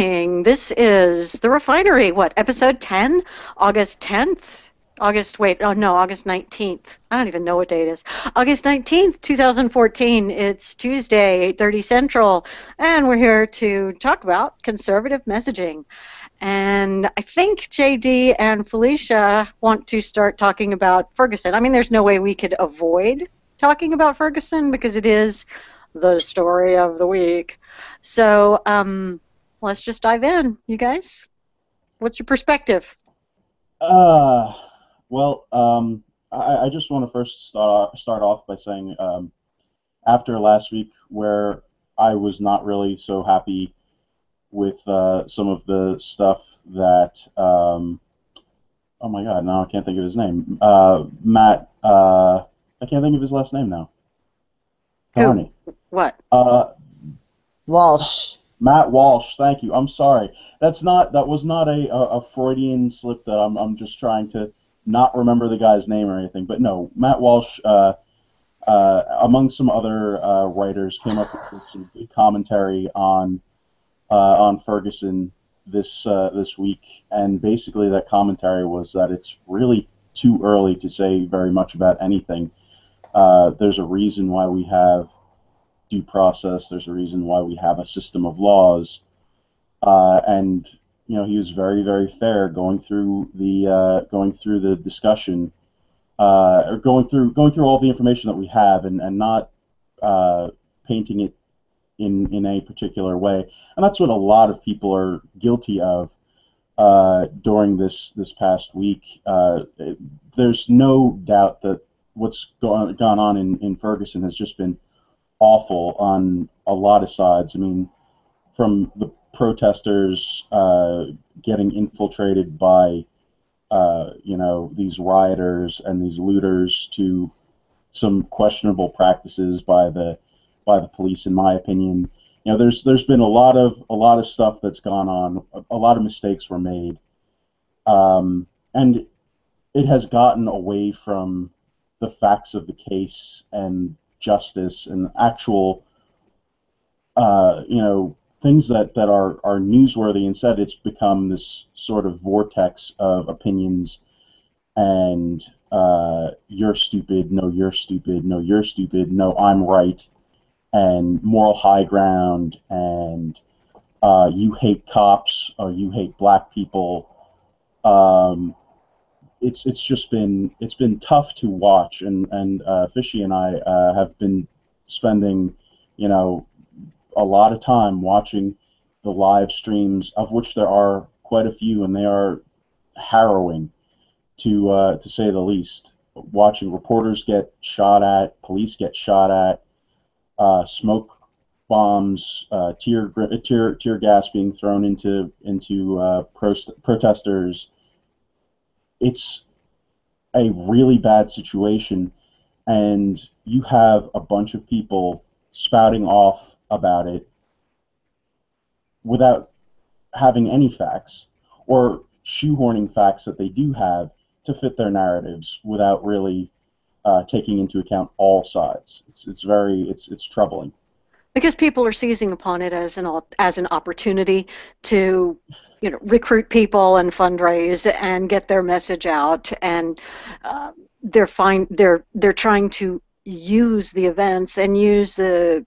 morning. This is The Refinery. What, episode 10? August 10th? August 19th. I don't even know what day it is. August 19th, 2014. It's Tuesday, 8:30 Central, and we're here to talk about conservative messaging. And I think JD and Felicia want to start talking about Ferguson. I mean, there's no way we could avoid talking about Ferguson because it is the story of the week. So let's just dive in, you guys. What's your perspective? Uh, I just want to first start off by saying after last week where I was not really so happy with some of the stuff that, oh my God, now I can't think of his name. Matt, I can't think of his last name now. Who? Darn it. What? Uh, Walsh. Matt Walsh, thank you. I'm sorry. That was not a Freudian slip that I'm just trying to not remember the guy's name or anything. But no, Matt Walsh, among some other writers, came up with some good commentary on Ferguson this week, and basically that commentary was that it's really too early to say very much about anything. There's a reason why we have due process. There's a reason why we have a system of laws, and he was very, very fair going through the discussion, or going through all the information that we have, and not painting it in a particular way. And that's what a lot of people are guilty of during this past week. There's no doubt that what's gone on in Ferguson has just been awful on a lot of sides. I mean, from the protesters getting infiltrated by these rioters and these looters, to some questionable practices by the police, in my opinion. There's been a lot of stuff that's gone on. A lot of mistakes were made, and it has gotten away from the facts of the case and justice and actual, things that are newsworthy. Instead, it's become this sort of vortex of opinions and you're stupid, no, you're stupid, no, you're stupid, no, I'm right, and moral high ground, and you hate cops or you hate black people. Um, it's been tough to watch, and Fishy and I have been spending a lot of time watching the live streams, of which there are quite a few, and they are harrowing to say the least. Watching reporters get shot at, police get shot at, smoke bombs, tear gas being thrown into protesters. It's a really bad situation, and you have a bunch of people spouting off about it without having any facts, or shoehorning facts that they do have to fit their narratives without really taking into account all sides. It's troubling. Because people are seizing upon it as an opportunity to, recruit people and fundraise and get their message out, and they're trying to use the events and use the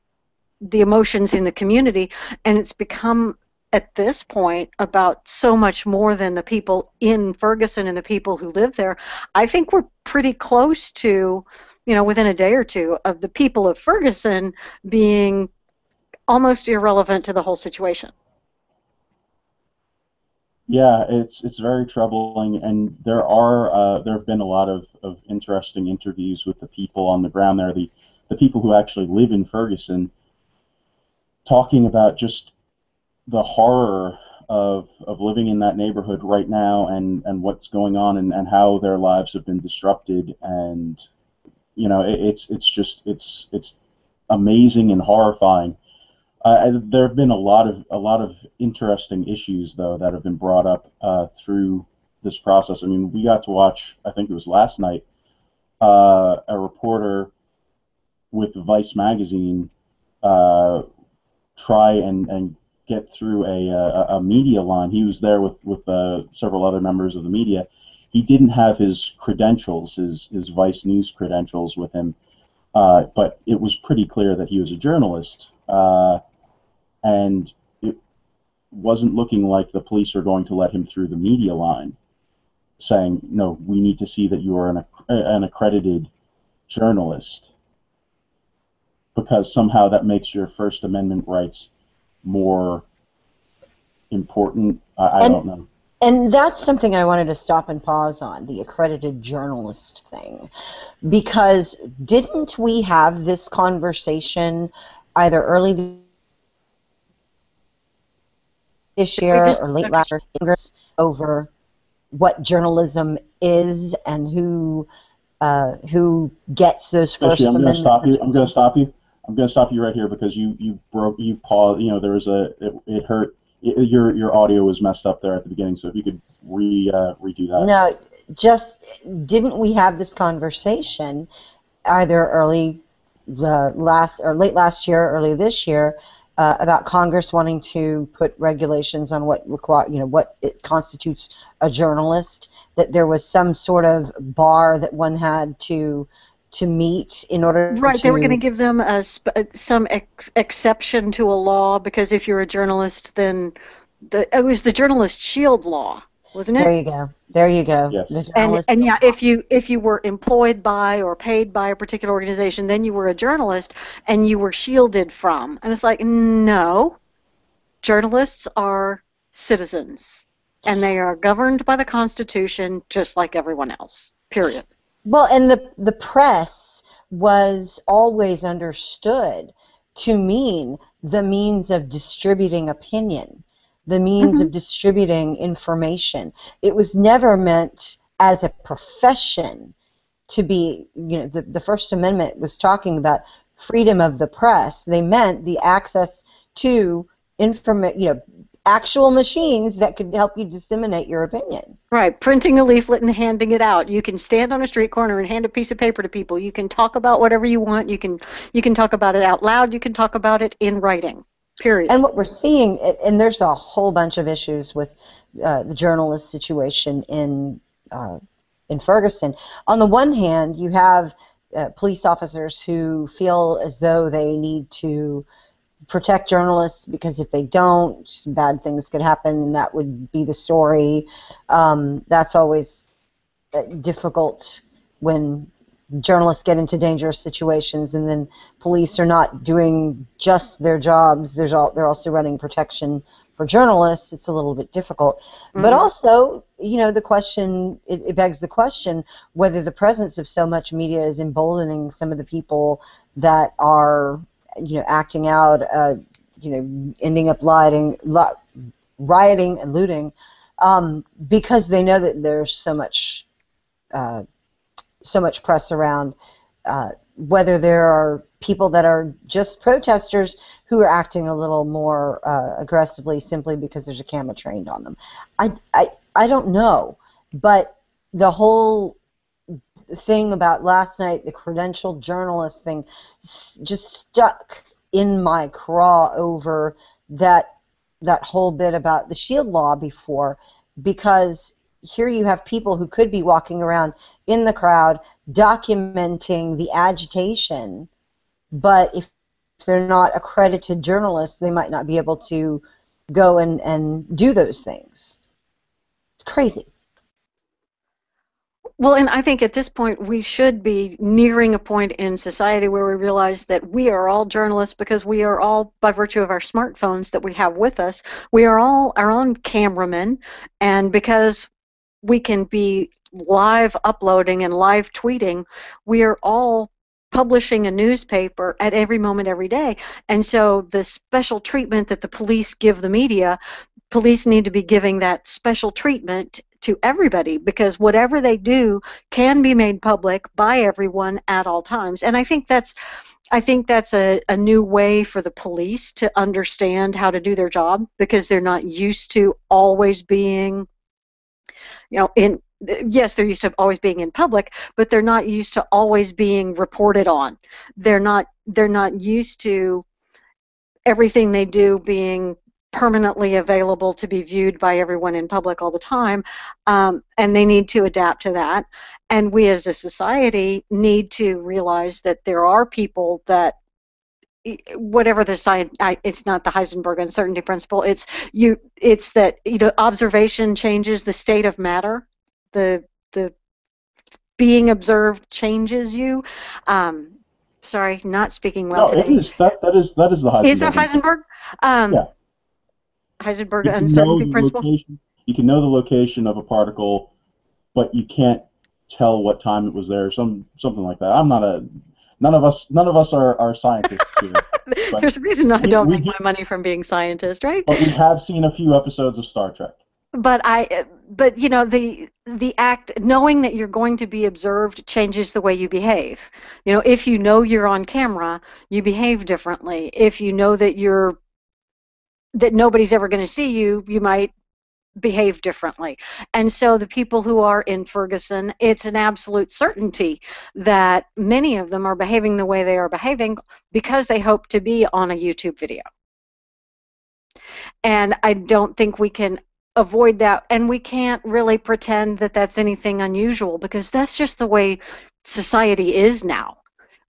emotions in the community, and it's become at this point about so much more than the people in Ferguson and the people who live there. I think we're pretty close to, within a day or two, of the people of Ferguson being almost irrelevant to the whole situation. Yeah, it's very troubling, and there have been a lot of interesting interviews with the people on the ground there, the people who actually live in Ferguson, talking about just the horror of living in that neighborhood right now, and what's going on, and how their lives have been disrupted. And it's amazing and horrifying. There have been a lot of interesting issues, though, that have been brought up through this process. I mean, we got to watch, I think it was last night, a reporter with Vice magazine try and get through a media line. He was there with several other members of the media. He didn't have his credentials, his Vice News credentials with him, but it was pretty clear that he was a journalist, and it wasn't looking like the police were going to let him through the media line, saying, no, we need to see that you are an accredited journalist, because somehow that makes your First Amendment rights more important. I don't know. And that's something I wanted to stop and pause on, the accredited journalist thing. Because didn't we have this conversation either early this year or late last year over what journalism is and who gets those First Actually, Amendment? I'm going to stop you. I'm going to stop you right here because you paused. You know, there was it hurt. Your audio was messed up there at the beginning. So if you could redo that. No, just didn't we have this conversation either late last year, or early this year, about Congress wanting to put regulations on what it constitutes a journalist? That there was some sort of bar that one had to meet in order Right, they were going to give them some exception to a law, because if you're a journalist, then it was the Journalist Shield Law, wasn't it? There you go. There you go. Yes. The And journalist yeah, if you were employed by or paid by a particular organization, then you were a journalist and you were shielded from. And it's like, no, journalists are citizens, and they are governed by the Constitution just like everyone else. Period. Well, and the press was always understood to mean the means of distributing opinion, the means of distributing information. It was never meant as a profession to be, the First Amendment was talking about freedom of the press. They meant the access to actual machines that could help you disseminate your opinion. Right, printing a leaflet and handing it out. You can stand on a street corner and hand a piece of paper to people. You can talk about whatever you want. You can talk about it out loud. You can talk about it in writing. Period. And what we're seeing, and there's a whole bunch of issues with the journalist situation in Ferguson. On the one hand, you have police officers who feel as though they need to protect journalists, because if they don't, bad things could happen, and that would be the story. That's always difficult when journalists get into dangerous situations, and then police are not doing just their jobs. They're also running protection for journalists. It's a little bit difficult. But also, the question, it begs the question whether the presence of so much media is emboldening some of the people that are acting out, ending up rioting and looting, because they know that there's so much press around, whether there are people that are just protesters who are acting a little more aggressively simply because there's a camera trained on them. I don't know, but the whole thing about last night, the credentialed journalist thing, just stuck in my craw over that whole bit about the Shield Law before, because here you have people who could be walking around in the crowd documenting the agitation, but if they're not accredited journalists, they might not be able to go and do those things. It's crazy. Well, and I think at this point we should be nearing a point in society where we realize that we are all journalists, because we are all, by virtue of our smartphones that we have with us, we are all our own cameramen, and because we can be live uploading and live tweeting, we are all publishing a newspaper at every moment every day. And so the special treatment that the police give the media, police need to be giving that special treatment to everybody, because whatever they do can be made public by everyone at all times. And I think that's a new way for the police to understand how to do their job, because they're not used to always being, yes, they're used to always being in public, but they're not used to always being reported on. They're not used to everything they do being permanently available to be viewed by everyone in public all the time, and they need to adapt to that. And we as a society need to realize that there are people that, whatever the science, it's not the Heisenberg uncertainty principle. It's that, observation changes the state of matter. The being observed changes you. Sorry, not speaking well No, it today. is that is the Is that Heisenberg. Heisenberg? Um, Yeah, Heisenberg you can know uncertainty the principle. location. You can know the location of a particle, but you can't tell what time it was there. Something like that. I'm not a none of us are scientists here, but There's a reason I don't we make do. my money from being scientist, right? But we have seen a few episodes of Star Trek. But the act, knowing that you're going to be observed, changes the way you behave. If you know you're on camera, you behave differently. If you know that nobody's ever going to see you, you might behave differently. And so the people who are in Ferguson, it's an absolute certainty that many of them are behaving the way they are behaving because they hope to be on a YouTube video. And I don't think we can avoid that, and we can't really pretend that that's anything unusual, because that's just the way society is now.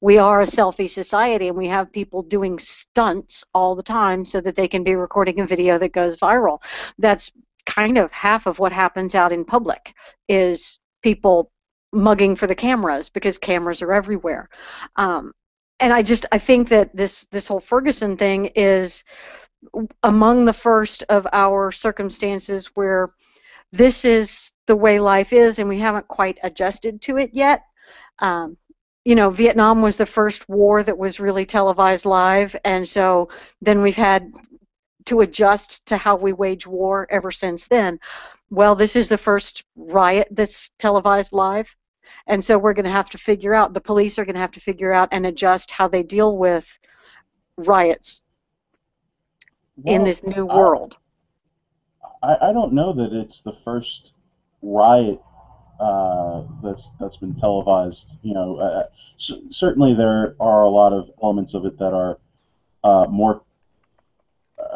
We are a selfie society, and we have people doing stunts all the time so that they can be recording a video that goes viral. That's kind of half of what happens out in public, is people mugging for the cameras, because cameras are everywhere. And I think that this whole Ferguson thing is among the first of our circumstances where this is the way life is, and we haven't quite adjusted to it yet. Vietnam was the first war that was really televised live, and so then we've had to adjust to how we wage war ever since then. Well, this is the first riot that's televised live, and so we're going to have to figure out, the police are going to have to figure out and adjust how they deal with riots in Well, this new world. I don't know that it's the first riot that's been televised. Certainly there are a lot of elements of it that are more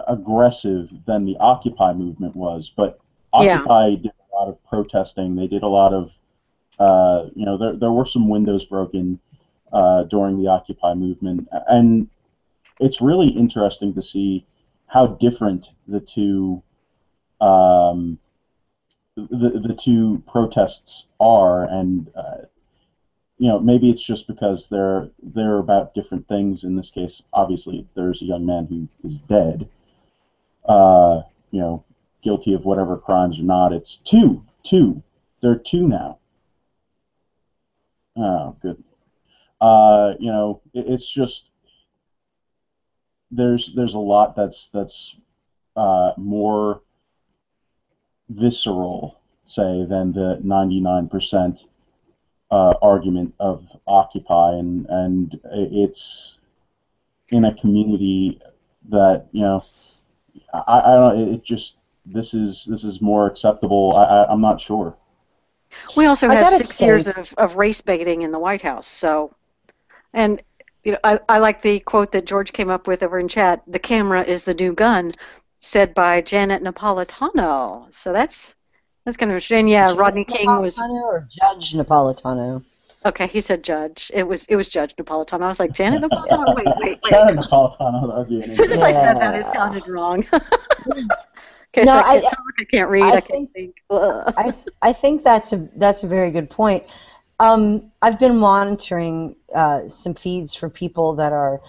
aggressive than the Occupy movement was, but Yeah. Occupy did a lot of protesting. They did a lot of, there were some windows broken during the Occupy movement, and it's really interesting to see how different the two the two protests are, and maybe it's just because they're about different things. In this case, obviously, there's a young man who is dead, uh, you know, guilty of whatever crimes or not. It's two. There are two now. Oh, good. It's just there's a lot that's more visceral, say, than the 99% argument of Occupy, and it's in a community that I don't. It just this is more acceptable. I'm not sure. We also I have gotta 6 years say, of race baiting in the White House. So, and I like the quote that George came up with over in chat. The camera is the new gun, said by Janet Napolitano. So that's kind of interesting. Yeah, Janet Rodney King was Napolitano or Judge Napolitano? okay. He said Judge. It was Judge Napolitano. I was like, Janet Napolitano. Wait. Jared Napolitano, that would be an As soon as I interesting. said that, it Yeah. sounded wrong. Okay, No, so I can't talk, I can't read, I I can't think think. I think that's a very good point. I've been monitoring some feeds for people that are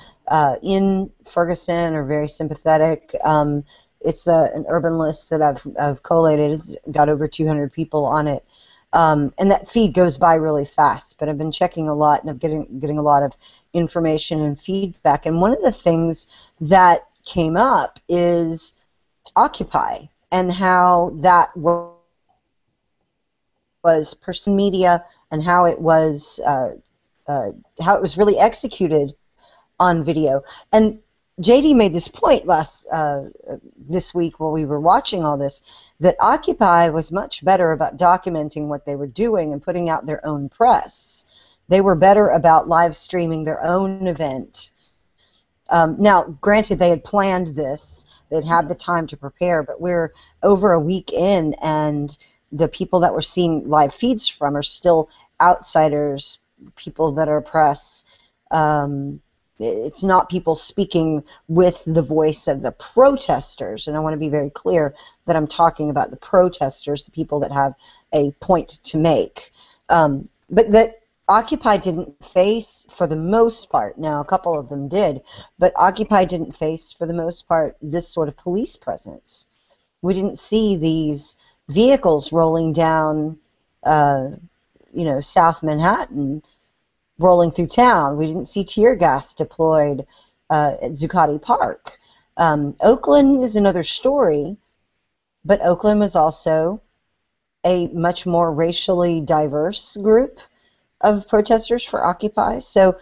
in Ferguson or very sympathetic. It's an urban list that I've collated. It's got over 200 people on it, and that feed goes by really fast. But I've been checking a lot, and I'm getting a lot of information and feedback. And one of the things that came up is Occupy and how that was person media and how it was really executed on video. And JD made this point this week while we were watching all this, that Occupy was much better about documenting what they were doing and putting out their own press. They were better about live streaming their own event Now, granted, they had planned this, they'd had the time to prepare, but we're over a week in, and the people that we're seeing live feeds from are still outsiders, people that are press. It's not people speaking with the voice of the protesters, and I want to be very clear that I'm talking about the protesters, the people that have a point to make. But that Occupy didn't face, for the most part, now a couple of them did, but Occupy didn't face, for the most part, this sort of police presence. We didn't see these vehicles rolling down, South Manhattan, rolling through town. We didn't see tear gas deployed at Zuccotti Park. Oakland is another story, but Oakland was also a much more racially diverse group of protesters for Occupy. So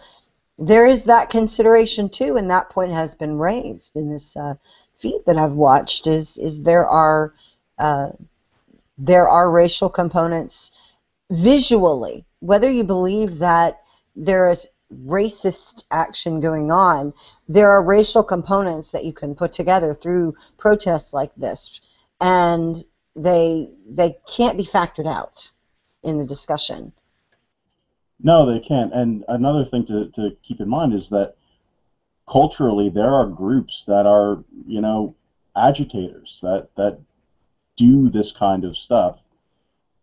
there is that consideration too, and that point has been raised in this feed that I've watched. Is there are racial components visually, whether you believe that there is racist action going on, there are racial components that you can put together through protests like this, and they can't be factored out in the discussion. No, they can't. And another thing to keep in mind is that culturally there are groups that are, agitators that do this kind of stuff.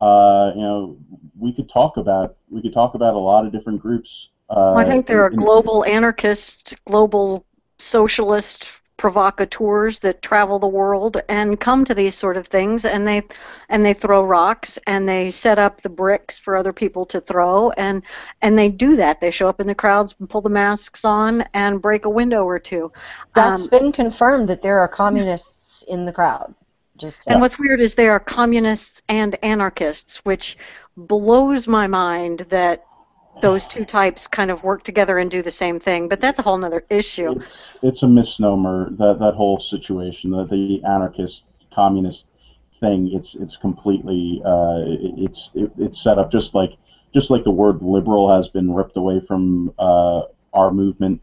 We could talk about a lot of different groups. I think there are global anarchists, global socialist provocateurs that travel the world and come to these sort of things, and they throw rocks and they set up the bricks for other people to throw, and they do that. They show up in the crowds and pull the masks on and break a window or two. That's been confirmed that there are communists in the crowd. And what's weird is there are communists and anarchists, which blows my mind that those two types kind of work together and do the same thing, but that's a whole other issue. It's a misnomer, that whole situation, the anarchist communist thing. It's completely it's set up just like the word liberal has been ripped away from our movement.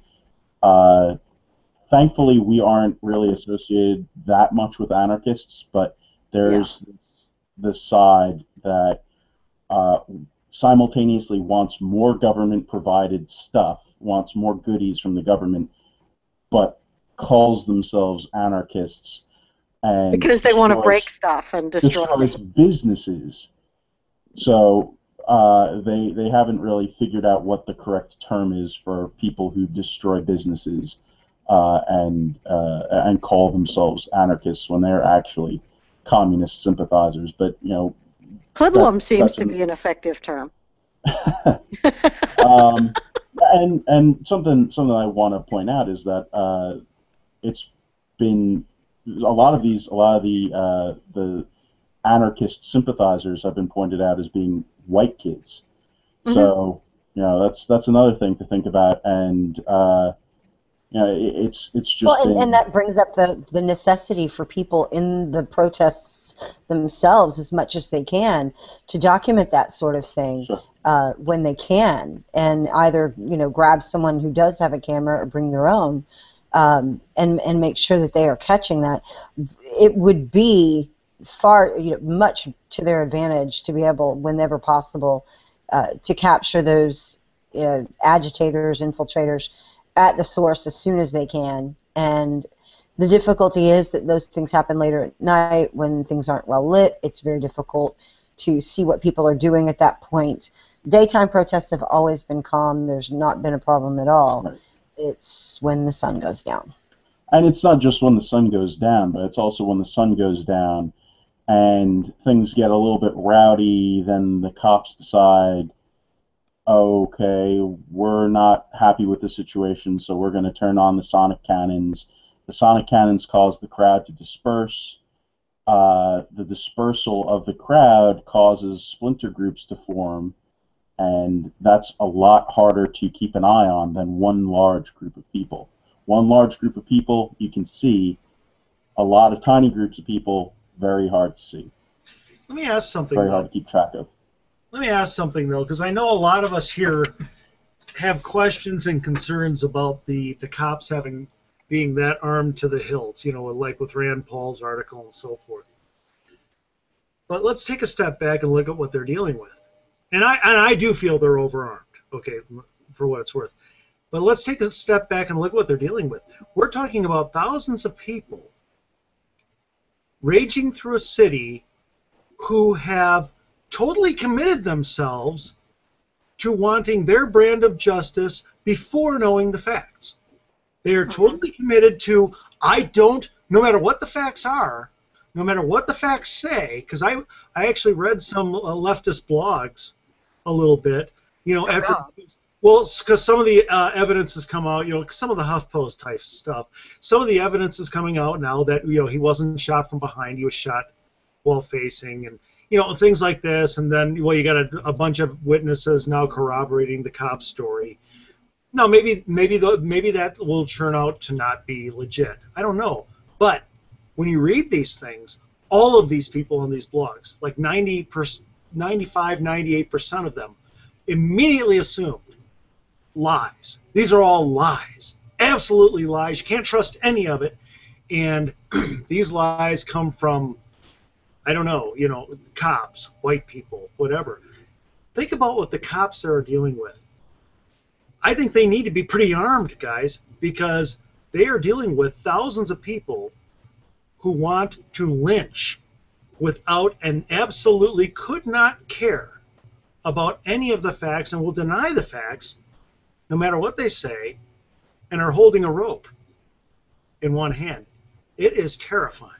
Thankfully, we aren't really associated that much with anarchists, but there's this side that simultaneously wants more government-provided stuff, wants more goodies from the government, but calls themselves anarchists. And because they want to break stuff and destroys businesses. So they haven't really figured out what the correct term is for people who destroy businesses and call themselves anarchists when they're actually communist sympathizers. But hoodlum seems to be an effective term. And something I want to point out is that it's been a lot of the anarchist sympathizers have been pointed out as being white kids. Mm-hmm. So that's another thing to think about, and it's just and that brings up the necessity for people in the protests themselves, as much as they can, to document that sort of thing. Sure. When they can, and either grab someone who does have a camera or bring their own, and make sure that they are catching that. It would be much to their advantage to be able, whenever possible, to capture those agitators, infiltrators at the source as soon as they can. And the difficulty is that those things happen later at night when things aren't well lit. It's very difficult to see what people are doing at that point. Daytime protests have always been calm. There's not been a problem at all. Right. It's when the sun goes down. And it's not just when the sun goes down, but it's also when the sun goes down and things get a little bit rowdy, then the cops decide, okay, we're not happy with the situation, so we're going to turn on the sonic cannons. The sonic cannons cause the crowd to disperse. The dispersal of the crowd causes splinter groups to form, and that's a lot harder to keep an eye on than one large group of people. One large group of people you can see. A lot of tiny groups of people, very hard to see. Let me ask something. Very hard to keep track of. Let me ask something, though, because I know a lot of us here have questions and concerns about the cops being that armed to the hilt, like with Rand Paul's article and so forth. But let's take a step back and look at what they're dealing with. And I do feel they're overarmed, okay, for what it's worth. But let's take a step back and look at what they're dealing with. We're talking about thousands of people raging through a city who have totally committed themselves to wanting their brand of justice before knowing the facts. They are totally committed to, no matter what the facts are, no matter what the facts say, because I actually read some leftist blogs a little bit, well, because some of the evidence has come out, some of the HuffPost type stuff. Some of the evidence is coming out now that, he wasn't shot from behind, he was shot while facing, and, things like this. And then, you got a bunch of witnesses now corroborating the cop story. Now, maybe that will turn out to not be legit. I don't know. But when you read these things, all of these people on these blogs, like 95, 98% of them, immediately assumed lies. These are all lies. Absolutely lies. You can't trust any of it. And these lies come from, I don't know, cops, white people, whatever. Think about what the cops are dealing with. I think they need to be pretty armed, guys, because they are dealing with thousands of people who want to lynch without and absolutely could not care about any of the facts and will deny the facts no matter what they say, and are holding a rope in one hand. It is terrifying.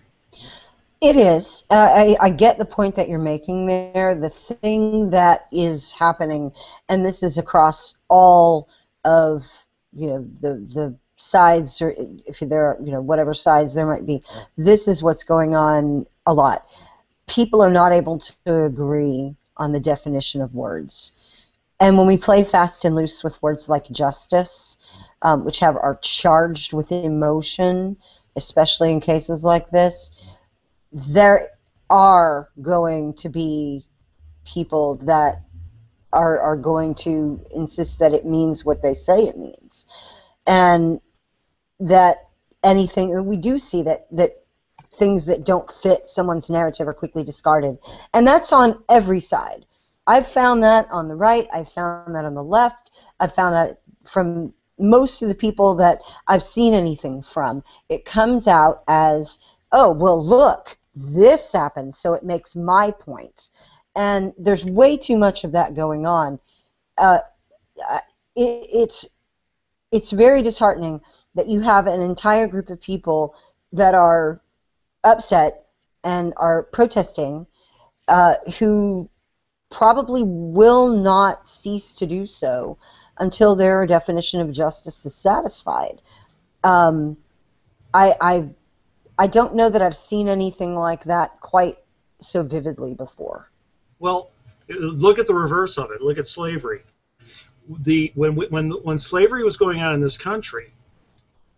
It is. I get the point that you're making there. The thing that is happening, and this is across all of the sides, or if there are whatever sides there might be, this is what's going on a lot. People are not able to agree on the definition of words. And when we play fast and loose with words like justice, which are charged with emotion, especially in cases like this, there are going to be people that are going to insist that it means what they say it means. And that we do see that things that don't fit someone's narrative are quickly discarded. And that's on every side. I've found that on the right, I've found that on the left, I've found that from most of the people that I've seen anything from. It comes out as, oh, well, look, this happened, so it makes my point. And there's way too much of that going on. It's very disheartening that you have an entire group of people that are upset and are protesting who probably will not cease to do so until their definition of justice is satisfied. I don't know that I've seen anything like that quite so vividly before. Well, look at the reverse of it. Look at slavery. When slavery was going on in this country,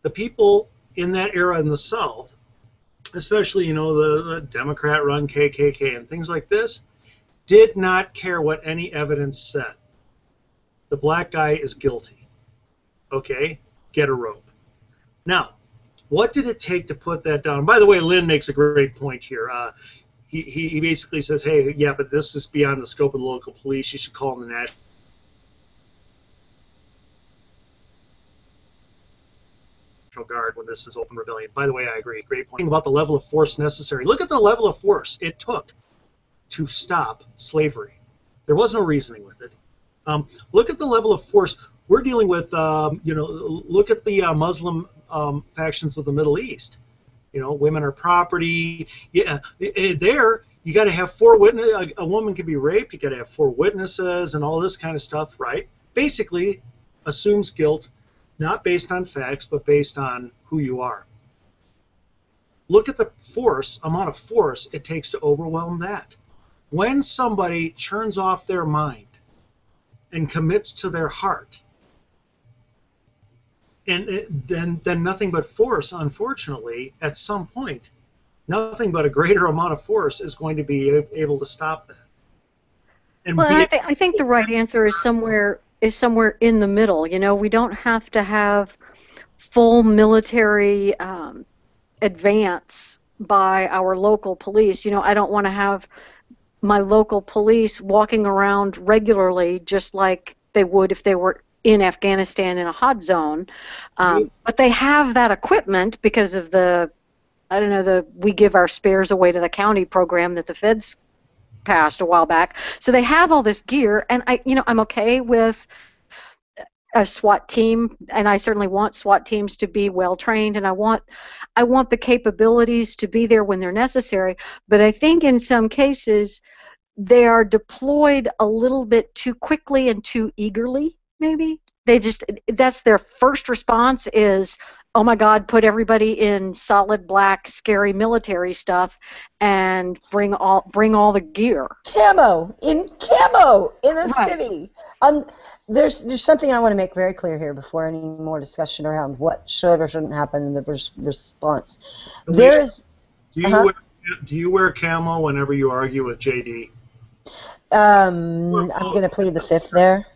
the people in that era in the South, especially the Democrat-run KKK and things like this, did not care what any evidence said. The black guy is guilty. Okay? Get a rope. Now, what did it take to put that down? By the way, Lynn makes a great point here. He basically says, hey, yeah, but this is beyond the scope of the local police. You should call them the National Guard when this is open rebellion. By the way, I agree. Great point about the level of force necessary. Look at the level of force it took to stop slavery. There was no reasoning with it. Look at the level of force we're dealing with. Look at the Muslim factions of the Middle East. Women are property. Yeah, there you got to have 4 witnesses. A woman can be raped. You got to have 4 witnesses and all this kind of stuff, right? Basically, assumes guilt, not based on facts, but based on who you are. Look at the amount of force it takes to overwhelm that. When somebody turns off their mind and commits to their heart, and then nothing but force, unfortunately, at some point, nothing but a greater amount of force is going to be able to stop that. Well, I think the right answer is somewhere is somewhere in the middle. You know, we don't have to have full military advance by our local police. You know, I don't want to have my local police walking around regularly just like they would if they were in Afghanistan in a hot zone. But they have that equipment because of the, I don't know, the we give our spares away to the county program that the feds passed a while back. So they have all this gear, and I'm okay with a SWAT team, and I certainly want SWAT teams to be well trained, and I want the capabilities to be there when they're necessary. But I think in some cases they are deployed a little bit too quickly and too eagerly, maybe. That's their first response is, oh my God, put everybody in solid black, scary military stuff and bring all the gear. Camo in a Right. city. There's something I want to make very clear here before any more discussion around what should or shouldn't happen in the response. There is. Do you wear camo whenever you argue with JD? I'm going to plead the fifth there.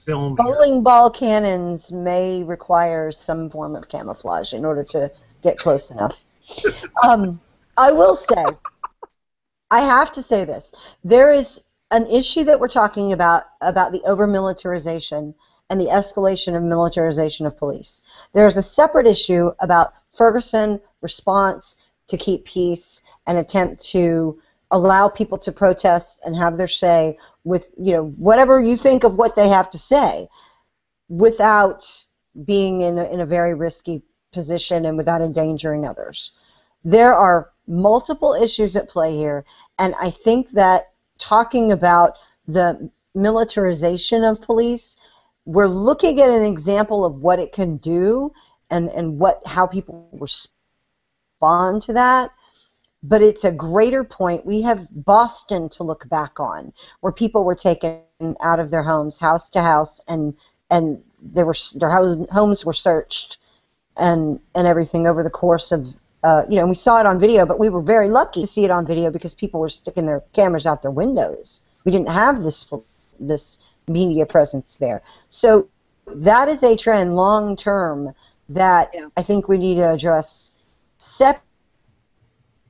Film Bowling ball cannons may require some form of camouflage in order to get close enough. I will say, I have to say this. There is an issue that we're talking about the over-militarization and the escalation of militarization of police. There's a separate issue about Ferguson response to keep peace and attempt to allow people to protest and have their say with, whatever you think of what they have to say without being in a very risky position and without endangering others. There are multiple issues at play here, and I think that talking about the militarization of police, we're looking at an example of what it can do and how people respond to that. But it's a greater point. We have Boston to look back on, where people were taken out of their homes, house to house, and their homes were searched, and everything over the course of we saw it on video, but we were very lucky to see it on video because people were sticking their cameras out their windows. We didn't have this media presence there. So that is a trend long term that I think we need to address separate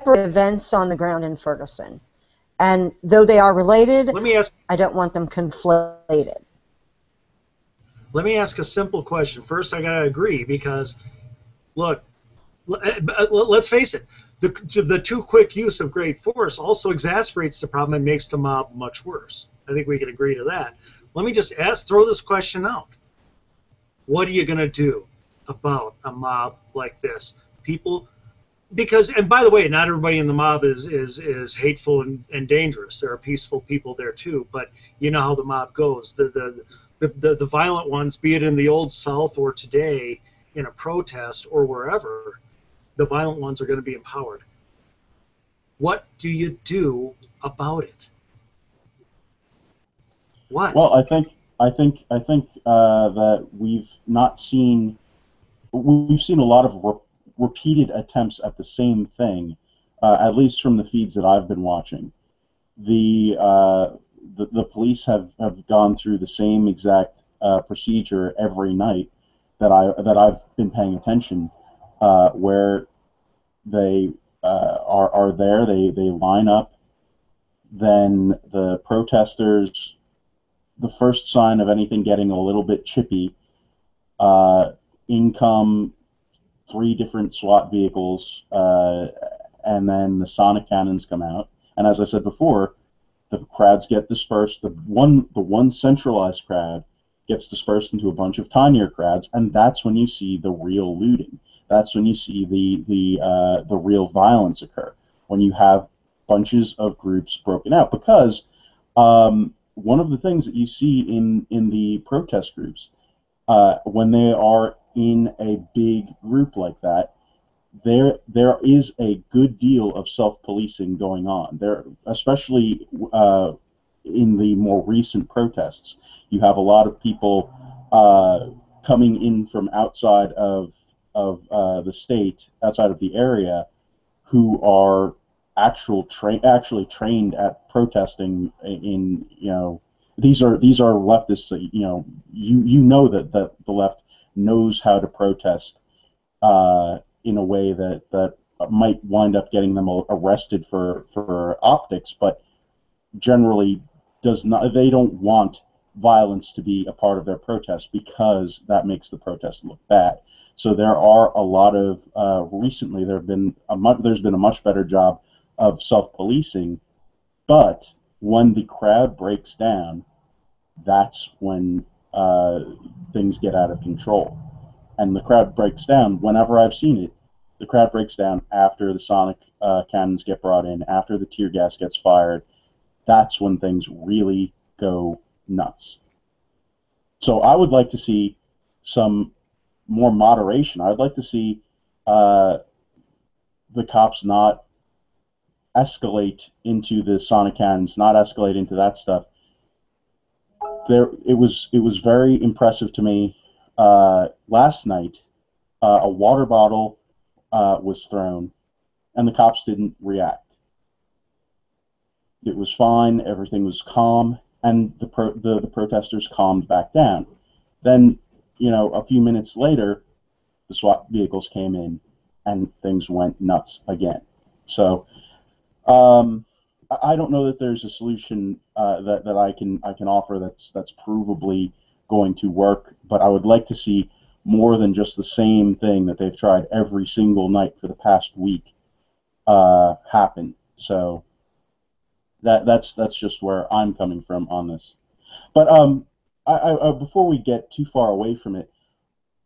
events on the ground in Ferguson. And though they are related, I don't want them conflated. Let me ask a simple question. First, I got to agree because, look, let's face it, the too quick use of great force also exacerbates the problem and makes the mob much worse. I think we can agree to that. Let me just throw this question out. What are you going to do about a mob like this? Because, and by the way, not everybody in the mob is hateful and dangerous. There are peaceful people there too, but you know how the mob goes. The violent ones, be it in the Old South or today in a protest or wherever, the violent ones are going to be empowered. What do you do about it? What? Well, I think that we've seen a lot of repeated attempts at the same thing, at least from the feeds that I've been watching. The police have gone through the same exact procedure every night that I've been paying attention, where they are there, they line up, then the protesters, the first sign of anything getting a little bit chippy, in come 3 different SWAT vehicles, and then the sonic cannons come out. And as I said before, the crowds get dispersed. The one centralized crowd gets dispersed into a bunch of tinier crowds, and that's when you see the real looting. That's when you see the real violence occur, when you have bunches of groups broken out. Because one of the things that you see in the protest groups, when they are in a big group like that, there is a good deal of self-policing going on. There, especially in the more recent protests, you have a lot of people coming in from outside of the state, outside of the area, who are actually trained at protesting in, these are leftists that, you know that the left knows how to protest in a way that might wind up getting them arrested for optics, but generally does not. They don't want violence to be a part of their protest because that makes the protest look bad. So there are a lot of recently there's been a much better job of self-policing, but when the crowd breaks down, that's when things get out of control. And the crowd breaks down whenever I've seen it. The crowd breaks down after the sonic cannons get brought in, after the tear gas gets fired. That's when things really go nuts. So I would like to see some more moderation. I'd like to see the cops not escalate into the sonic cannons, not escalate into that stuff. It was very impressive to me. Last night, a water bottle was thrown, and the cops didn't react. It was fine. Everything was calm, and the protesters calmed back down. Then, a few minutes later, the SWAT vehicles came in, and things went nuts again. So, I don't know that there's a solution that I can offer that's provably going to work, but I would like to see more than just the same thing that they've tried every single night for the past week happen. So that's just where I'm coming from on this. But I before we get too far away from it,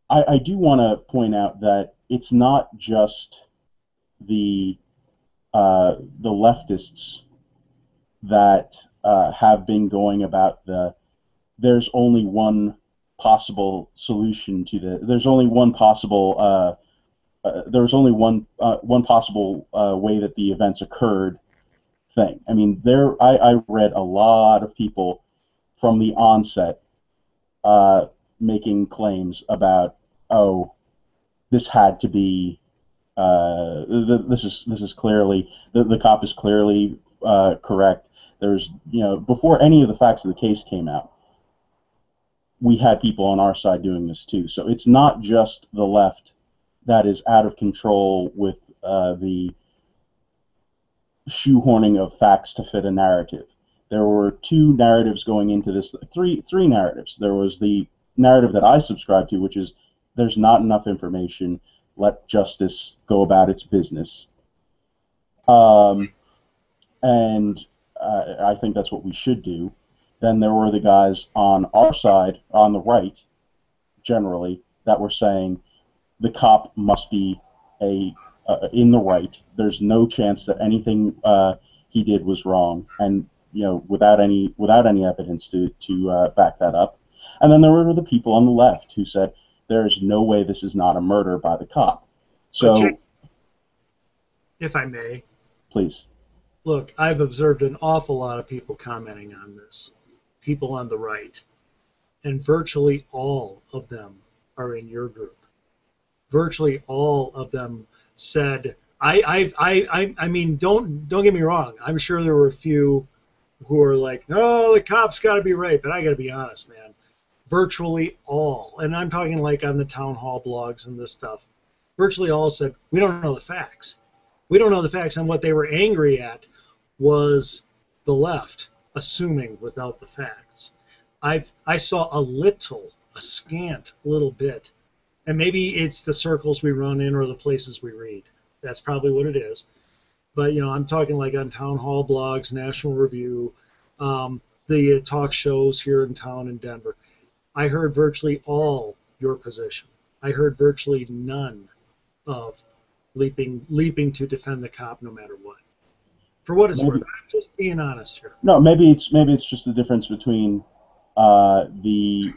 I do want to point out that it's not just the leftists that have been going about there's only one possible solution to there's only one possible one possible way that the events occurred thing. I mean, I read a lot of people from the onset making claims about, oh, this had to be this is clearly the cop is clearly correct. There's before any of the facts of the case came out, we had people on our side doing this too. So it's not just the left that is out of control with the shoehorning of facts to fit a narrative. There were two narratives going into this, three narratives. There was the narrative that I subscribe to, which is there's not enough information, let justice go about its business. And I think that's what we should do. Then there were the guys on our side, on the right, generally, that were saying the cop must be in the right. There's no chance that anything he did was wrong, and without any evidence to back that up. And then there were the people on the left who said there is no way this is not a murder by the cop. So, if I may, please. Look, I've observed an awful lot of people commenting on this, people on the right, and virtually all of them are in your group. Virtually all of them said, I mean, don't get me wrong. I'm sure there were a few who are like, no, the cop's got to be right, but I got to be honest, man. Virtually all, and I'm talking like on the town hall blogs and this stuff, virtually all said, we don't know the facts. We don't know the facts, and what they were angry at was the left assuming without the facts. I saw a scant little bit, and maybe it's the circles we run in or the places we read. That's probably what it is. But I'm talking like on town hall blogs, National Review, the talk shows here in town in Denver. I heard virtually all your position. I heard virtually none of leaping to defend the cop no matter what. For what it's worth, I'm just being honest here. No, maybe it's just the difference between the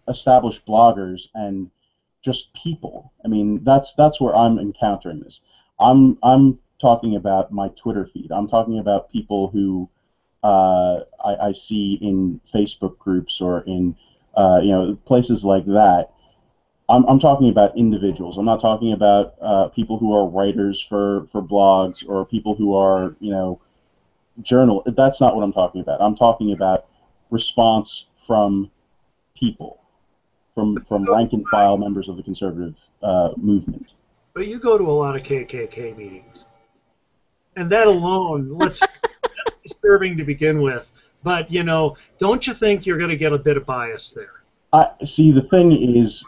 established bloggers and just people. I mean, that's where I'm encountering this. I'm talking about my Twitter feed. I'm talking about people who I see in Facebook groups or in places like that. I'm talking about individuals. I'm not talking about people who are writers for blogs or people who are, journal. That's not what I'm talking about. I'm talking about response from people, from rank and file members of the conservative movement. But you go to a lot of KKK meetings, and that alone, that's disturbing to begin with. But don't you think you're going to get a bit of bias there? See, the thing is,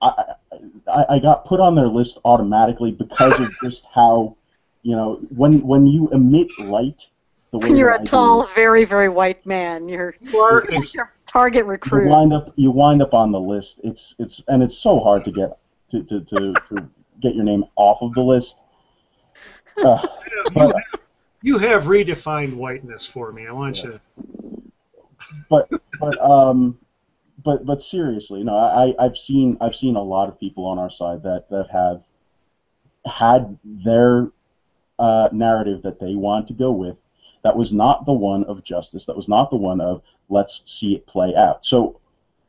I got put on their list automatically because of just how, when you emit light, the way You're that a I tall, do, very, very white man. You're a target recruit. you wind up on the list. It's so hard to get to get your name off of the list. But You have redefined whiteness for me. I want you to. but but seriously, no, I've seen a lot of people on our side that have had their narrative that they want to go with. That was not the one of justice. That was not the one of let's see it play out. So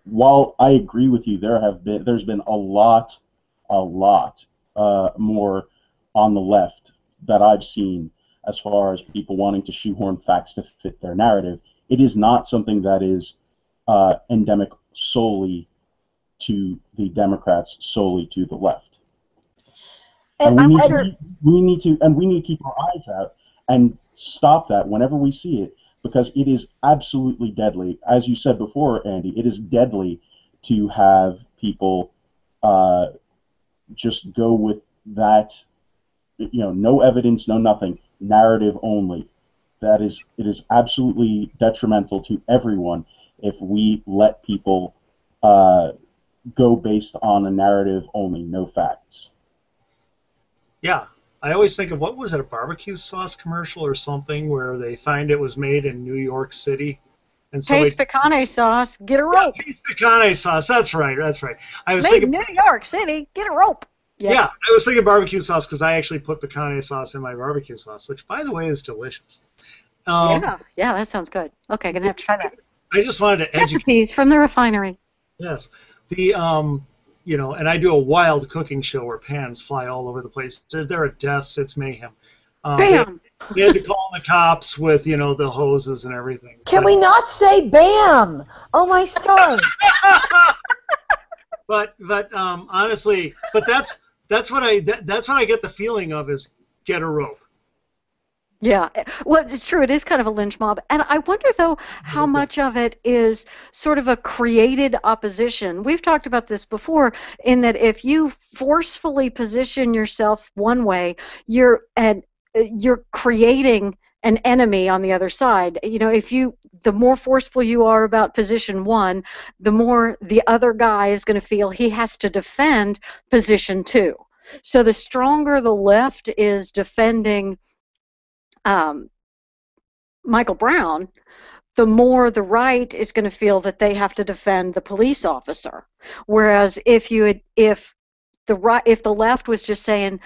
while I agree with you, there's been a lot more on the left that I've seen as far as people wanting to shoehorn facts to fit their narrative. It is not something that is endemic solely to the Democrats, solely to the left. And we need to keep our eyes out and stop that whenever we see it, because it is absolutely deadly. As you said before, Andy, it is deadly to have people just go with that, no evidence, no nothing, narrative only. It is absolutely detrimental to everyone if we let people go based on a narrative only, no facts. Yeah, I always think of, what was it, a barbecue sauce commercial or something where they find it was made in New York City, and so Taste pecane sauce, get a rope. Yeah, taste pecane sauce. That's right. I was Made thinking in New York City, get a rope. Yep. Yeah, I was thinking barbecue sauce because I actually put pecane sauce in my barbecue sauce, which, by the way, is delicious. Yeah, that sounds good. Okay, gonna have to try that. I just wanted to educate. Recipes from the refinery. Yes, and I do a wild cooking show where pans fly all over the place. There are deaths. It's mayhem. Bam! They had to call the cops with, the hoses and everything. Can we not say bam? Oh, my stars. But honestly, that's what I get the feeling of is get a rope. Yeah, well, it's true. It is kind of a lynch mob. And I wonder, though, how much of it is sort of a created opposition. We've talked about this before, in that if you forcefully position yourself one way, you're creating an enemy on the other side. The more forceful you are about position one, the more the other guy is going to feel he has to defend position two. So the stronger the left is defending Michael Brown, the more the right is going to feel that they have to defend the police officer. Whereas if the left was just saying,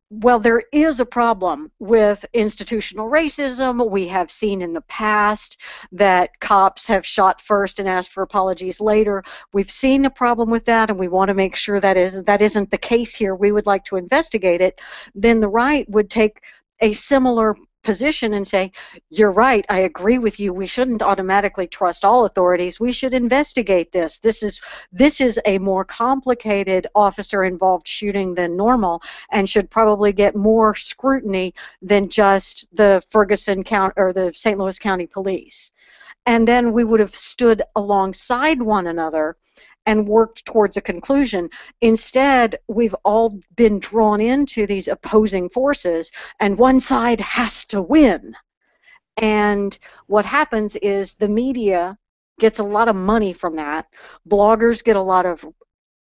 well, there is a problem with institutional racism. We have seen in the past that cops have shot first and asked for apologies later. We've seen a problem with that, and we want to make sure that isn't the case here. We would like to investigate it. Then the right would take a similar position and say, you're right, I agree with you, we shouldn't automatically trust all authorities, we should investigate this. This is a more complicated officer involved shooting than normal and should probably get more scrutiny than just the Ferguson County or the St. Louis County Police. And then we would have stood alongside one another and worked towards a conclusion. Instead, we've all been drawn into these opposing forces, and one side has to win. And what happens is the media gets a lot of money from that. Bloggers get a lot of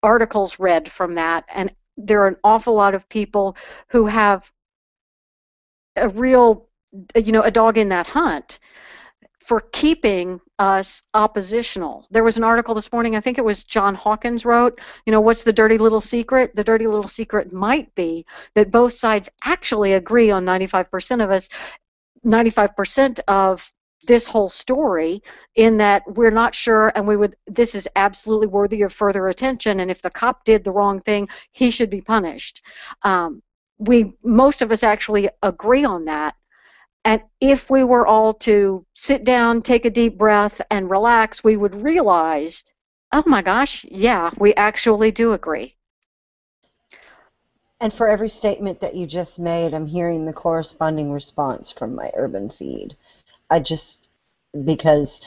articles read from that, and there are an awful lot of people who have a real, a dog in that hunt for keeping us oppositional. There was an article this morning, I think it was John Hawkins wrote, what's the dirty little secret? The dirty little secret might be that both sides actually agree on 95% of us, 95% of this whole story, in that we're not sure, and this is absolutely worthy of further attention, and if the cop did the wrong thing, he should be punished. Most of us actually agree on that. And if we were all to sit down, take a deep breath, and relax, we would realize, oh my gosh, yeah, we actually do agree. And for every statement that you just made, I'm hearing the corresponding response from my urban feed. Because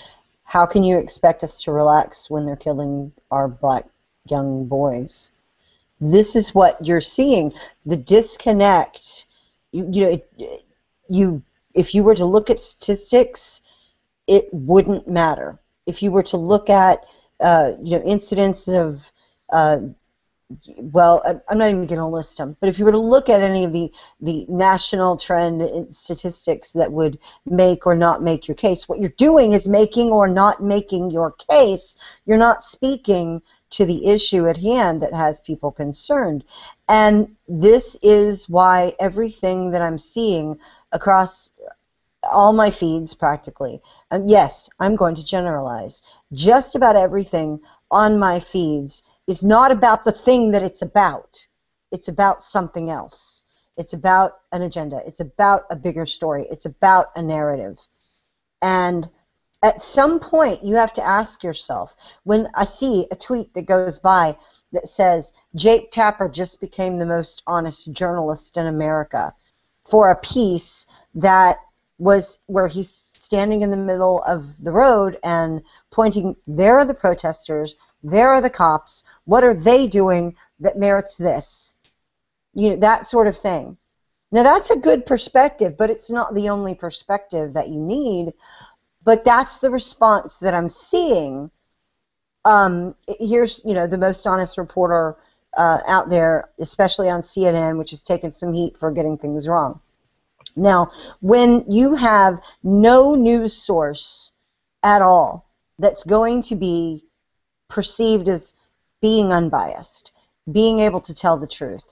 how can you expect us to relax when they're killing our black young boys? This is what you're seeing, the disconnect. If you were to look at statistics, it wouldn't matter. If you were to look at incidents of well, I'm not even going to list them, but if you were to look at any of the national trend statistics that would make or not make your case, what you're doing is making or not making your case. You're not speaking to the issue at hand that has people concerned. And this is why everything that I'm seeing across all my feeds practically, yes, I'm going to generalize, just about everything on my feeds is not about the thing that it's about. It's about something else. It's about an agenda. It's about a bigger story. It's about a narrative. And at some point, you have to ask yourself, when I see a tweet that goes by that says, Jake Tapper just became the most honest journalist in America, for a piece that was where he's standing in the middle of the road and pointing, there are the protesters, there are the cops, what are they doing that merits this? That sort of thing. Now that's a good perspective, but it's not the only perspective that you need. But that's the response that I'm seeing. Here's the most honest reporter out there, especially on CNN, which has taken some heat for getting things wrong. Now, when you have no news source at all that's going to be perceived as being unbiased, being able to tell the truth,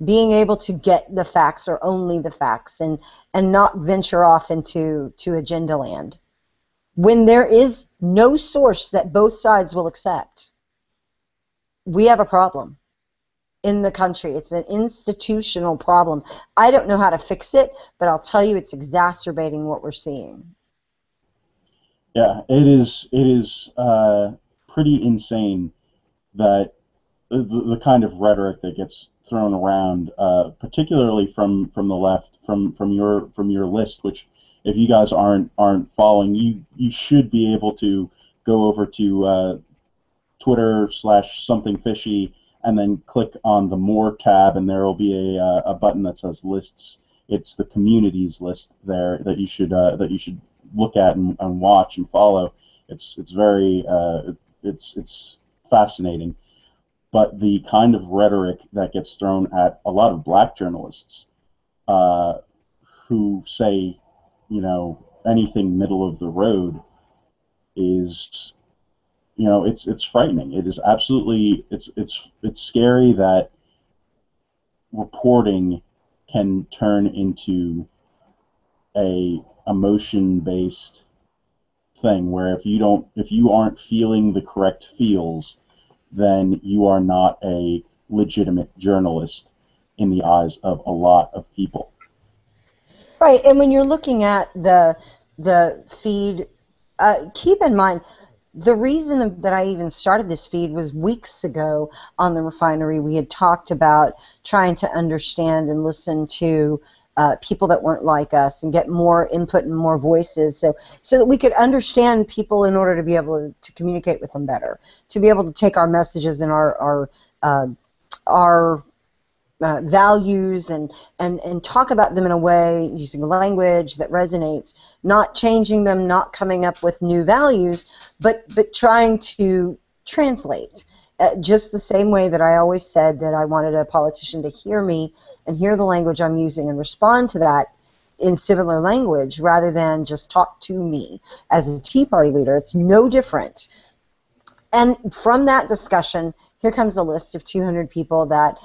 being able to get the facts or only the facts, and not venture off into agenda land, when there is no source that both sides will accept, we have a problem in the country. It's an institutional problem. I don't know how to fix it, but I'll tell you it's exacerbating what we're seeing. Yeah, it is pretty insane that the kind of rhetoric that gets thrown around, particularly from the left, from your list, which if you guys aren't following, you should be able to go over to Twitter/something fishy and then click on the More tab, and there will be a button that says Lists. It's the communities list there that you should look at and watch and follow. It's very it's fascinating. But the kind of rhetoric that gets thrown at a lot of black journalists who say, anything middle of the road is, it's frightening. It is absolutely, it's scary that reporting can turn into a emotion-based thing where if you aren't feeling the correct feels, then you are not a legitimate journalist in the eyes of a lot of people. Right, and when you're looking at the feed, keep in mind, the reason that I even started this feed was weeks ago on the Refinery. We had talked about trying to understand and listen to people that weren't like us and get more input and more voices so that we could understand people in order to be able to communicate with them better, to be able to take our messages and our values and talk about them in a way using language that resonates, not changing them, not coming up with new values, but trying to translate. Just the same way that I always said that I wanted a politician to hear me and hear the language I'm using and respond to that in similar language rather than just talk to me as a Tea Party leader. It's no different. And from that discussion, here comes a list of 200 people that,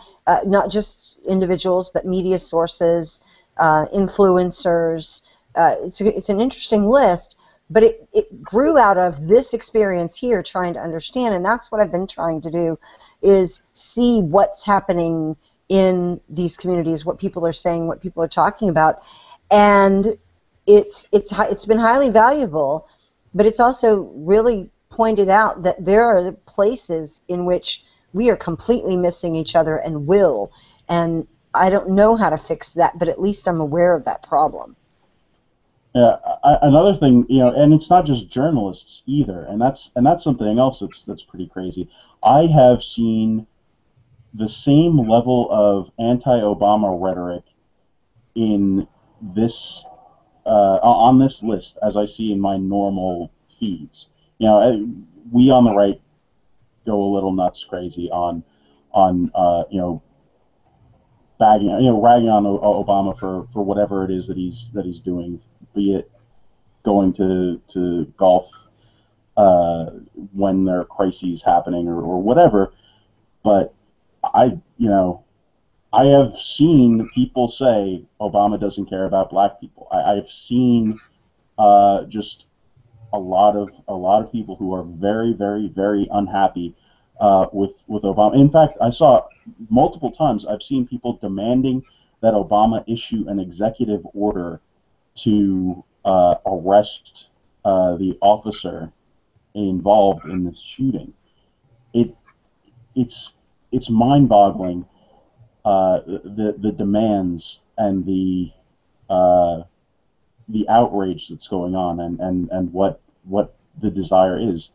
not just individuals, but media sources, influencers. It's an interesting list, but it grew out of this experience here, trying to understand, and that's what I've been trying to do, is see what's happening in these communities, what people are saying, what people are talking about, and it's been highly valuable, but it's also really pointed out that there are places in which we are completely missing each other and will, and I don't know how to fix that, but at least I'm aware of that problem. Yeah, another thing, and it's not just journalists either, and that's something else that's pretty crazy. I have seen the same level of anti-Obama rhetoric in this on this list as I see in my normal feeds. We on the right go a little nuts crazy on ragging on Obama for whatever it is that he's doing, be it going to golf when there are crises happening or whatever. But I have seen people say Obama doesn't care about black people. I've seen just a lot of people who are very, very, very unhappy with Obama. In fact, I saw multiple times. I've seen people demanding that Obama issue an executive order to arrest the officer involved in the shooting. It's mind-boggling, the demands and the outrage that's going on, and what the desire is.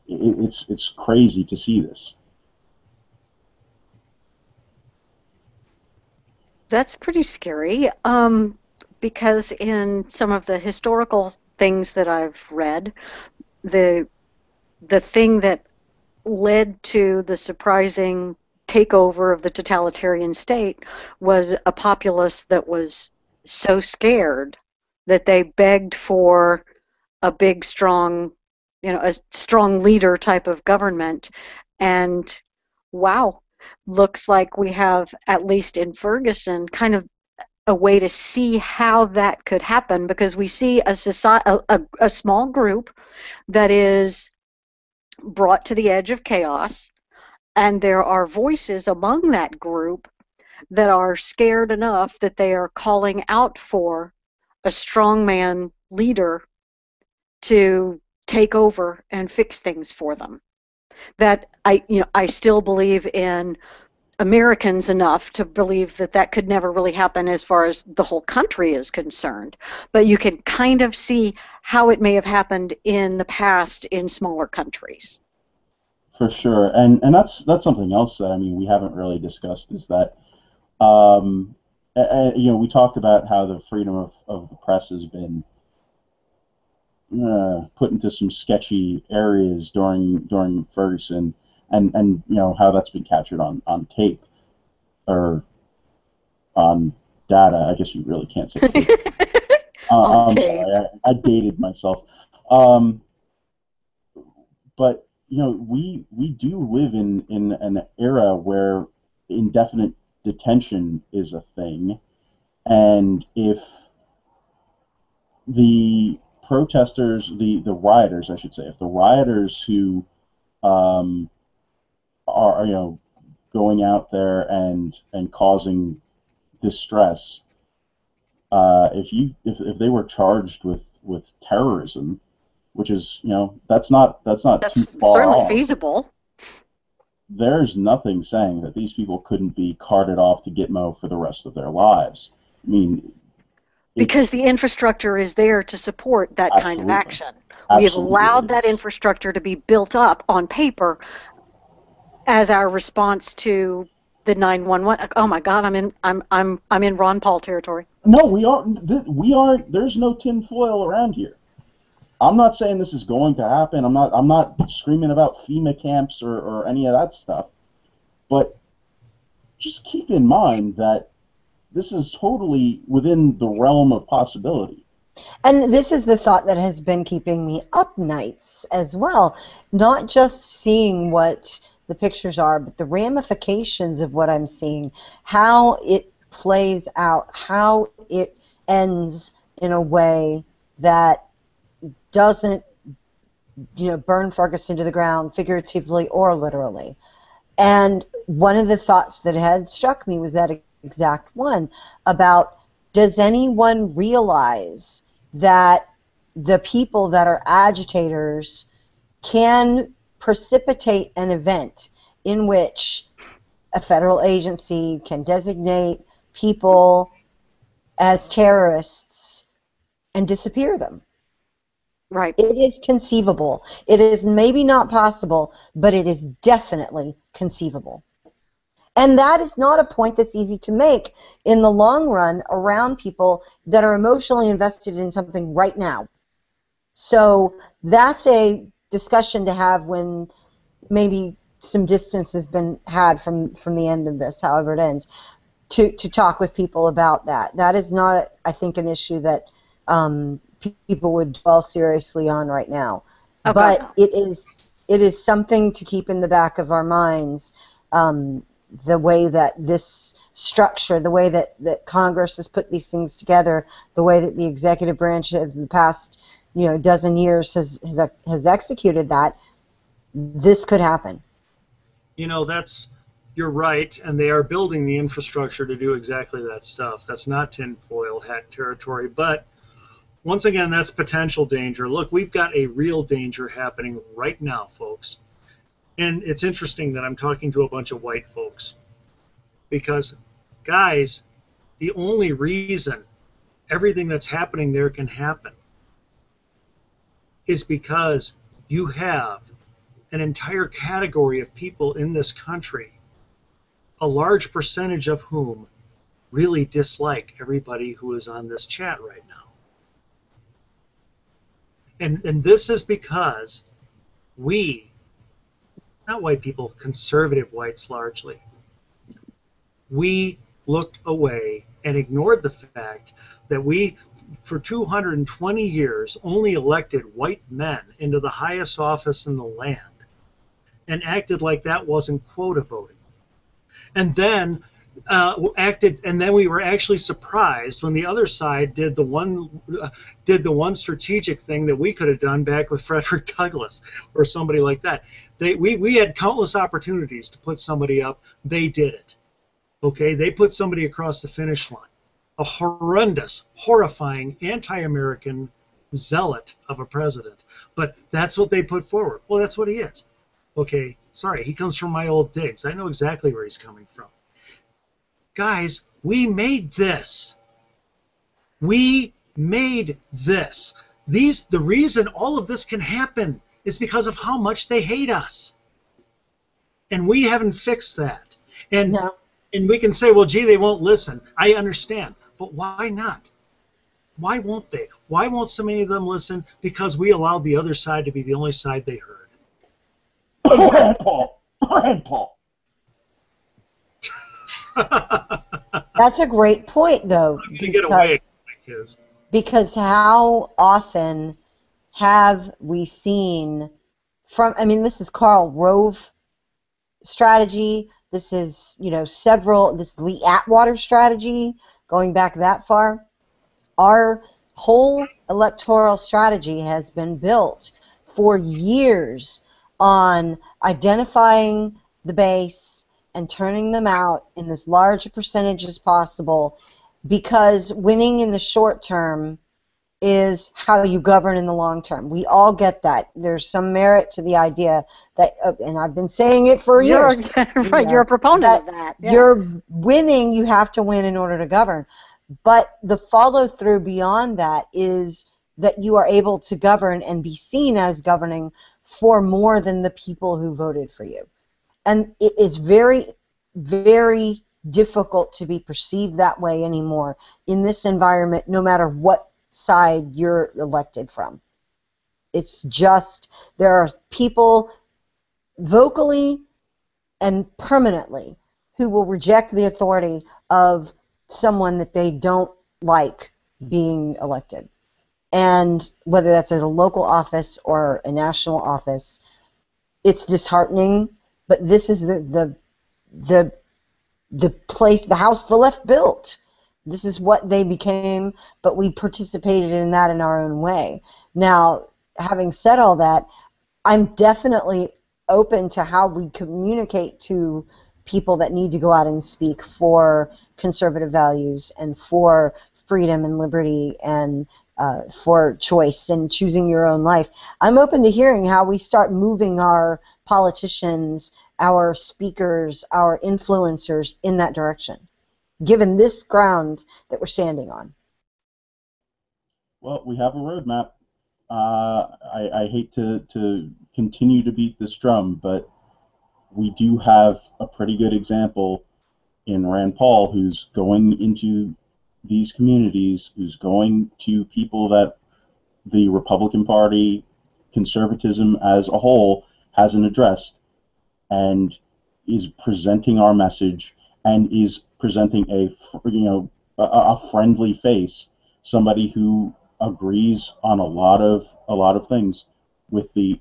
It's crazy to see this. That's pretty scary, because in some of the historical things that I've read, the thing that led to the surprising takeover of the totalitarian state was a populace that was so scared that they begged for a big, strong, a strong leader type of government. And wow, looks like we have, at least in Ferguson, kind of a way to see how that could happen, because we see a small group that is brought to the edge of chaos, and there are voices among that group that are scared enough that they are calling out for a strongman leader to take over and fix things for them. That I still believe in Americans enough to believe that that could never really happen as far as the whole country is concerned. But you can kind of see how it may have happened in the past in smaller countries. For sure, and that's something else that we haven't really discussed, is that we talked about how the freedom of the press has been put into some sketchy areas during Ferguson, and how that's been captured on tape or on data. I guess you really can't say tape. On I'm tape. sorry, I dated myself. But we do live in an era where indefinite detention is a thing, and if the protesters, the rioters, I should say, if the rioters who are going out there and causing distress, if they were charged with terrorism, which is that's not too far certainly off. feasible. There's nothing saying that these people couldn't be carted off to Gitmo for the rest of their lives. Because the infrastructure is there to support that kind of action. We have allowed that infrastructure to be built up on paper as our response to the 911. Oh my God, I'm in Ron Paul territory. No, we aren't. There's no tinfoil around here. I'm not saying this is going to happen. I'm not screaming about FEMA camps or any of that stuff. But just keep in mind that this is totally within the realm of possibility. And this is the thought that has been keeping me up nights as well. Not just seeing what the pictures are, but the ramifications of what I'm seeing, how it plays out, how it ends in a way that doesn't, burn Ferguson to the ground, figuratively or literally. And one of the thoughts that had struck me was that exact one about, does anyone realize that the people that are agitators can precipitate an event in which a federal agency can designate people as terrorists and disappear them? Right. It is conceivable. It is maybe not possible, but it is definitely conceivable. And that is not a point that's easy to make in the long run around people that are emotionally invested in something right now. So that's a discussion to have when maybe some distance has been had from the end of this, however it ends, to talk with people about that. That is not, I think, an issue that people would dwell seriously on right now. Oh, but God, no. It is something to keep in the back of our minds, the way that this structure, the way that Congress has put these things together, the way that the executive branch of the past dozen years has executed that, this could happen. You're right, and they are building the infrastructure to do exactly that stuff. That's not tinfoil hat territory, but once again, that's potential danger. Look, we've got a real danger happening right now, folks. And it's interesting that I'm talking to a bunch of white folks because, guys, the only reason everything that's happening there can happen is because you have an entire category of people in this country, a large percentage of whom really dislike everybody who is on this chat right now. And this is because we, not white people, conservative whites largely, we looked away and ignored the fact that we, for 220 years, only elected white men into the highest office in the land and acted like that wasn't quota voting. And then we were actually surprised when the other side did the one strategic thing that we could have done back with Frederick Douglass or somebody like that. We had countless opportunities to put somebody up. They did it. Okay, they put somebody across the finish line. A horrendous, horrifying, anti-American zealot of a president. But that's what they put forward. Well, that's what he is. Okay, sorry, he comes from my old digs. I know exactly where he's coming from. Guys, we made this. We made this. The reason all of this can happen is because of how much they hate us. And we haven't fixed that. And No. And we can say, well, gee, they won't listen. I understand. But why not? Why won't they? Why won't so many of them listen? Because we allowed the other side to be the only side they heard. Rand Paul. Rand Paul. That's a great point, though. I'm going to get away, kids. Because how often have we seen this is Karl Rove strategy. This is, this is Lee Atwater strategy, going back that far. Our whole electoral strategy has been built for years on identifying the base and turning them out in as large a percentage as possible, because winning in the short term is how you govern in the long term. We all get that. There's some merit to the idea that, and I've been saying it for years. Right, you're a proponent of that. Yeah. You're winning, you have to win in order to govern. But the follow-through beyond that is that you are able to govern and be seen as governing for more than the people who voted for you. And it is very, very difficult to be perceived that way anymore in this environment, no matter what side you're elected from. It's just, there are people vocally and permanently who will reject the authority of someone that they don't like being elected. And whether that's at a local office or a national office, it's disheartening, but this is the place, the house the left built. This is what they became, but we participated in that in our own way. Now, having said all that, I'm definitely open to how we communicate to people that need to go out and speak for conservative values and for freedom and liberty and for choice and choosing your own life. I'm open to hearing how we start moving our politicians, our speakers, our influencers in that direction, given this ground that we're standing on. Well, we have a roadmap. I hate to continue to beat this drum, but we do have a pretty good example in Rand Paul, who's going into these communities, who's going to people that the Republican Party, conservatism as a whole, hasn't addressed, and is presenting our message and is presenting a friendly face, somebody who agrees on a lot of things with the.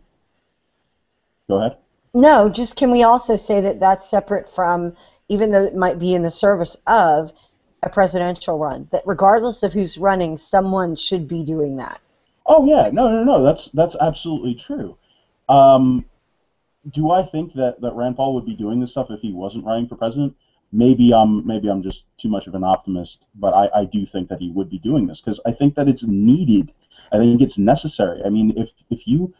Go ahead. No, just can we also say that that's separate from, even though it might be in the service of a presidential run, that regardless of who's running, someone should be doing that. Oh yeah, no. That's absolutely true. Do I think that Rand Paul would be doing this stuff if he wasn't running for president? Maybe I'm just too much of an optimist, but I do think that he would be doing this because I think that it's needed. I think it's necessary. I mean, if you,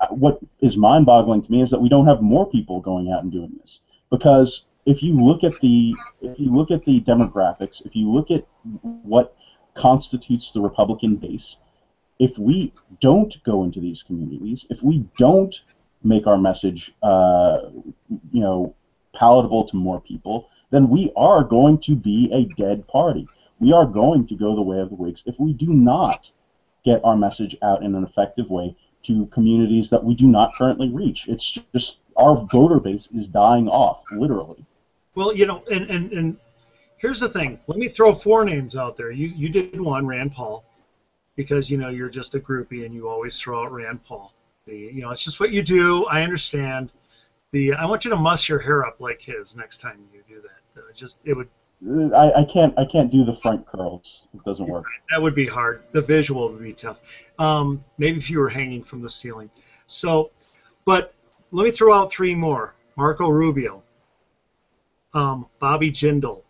what is mind-boggling to me is that we don't have more people going out and doing this. Because if you look at the demographics, if you look at what constitutes the Republican base, if we don't go into these communities, if we don't make our message, palatable to more people, then we are going to be a dead party. We are going to go the way of the Whigs if we do not get our message out in an effective way to communities that we do not currently reach. It's just our voter base is dying off, literally. Well, and here's the thing. Let me throw 4 names out there. You did one, Rand Paul, because you're just a groupie and you always throw out Rand Paul. It's just what you do. I understand. I want you to muss your hair up like his next time you do that. It would. I can't do the front curls. It doesn't work. That would be hard. The visual would be tough. Maybe if you were hanging from the ceiling. So, but let me throw out 3 more. Marco Rubio, Bobby Jindal,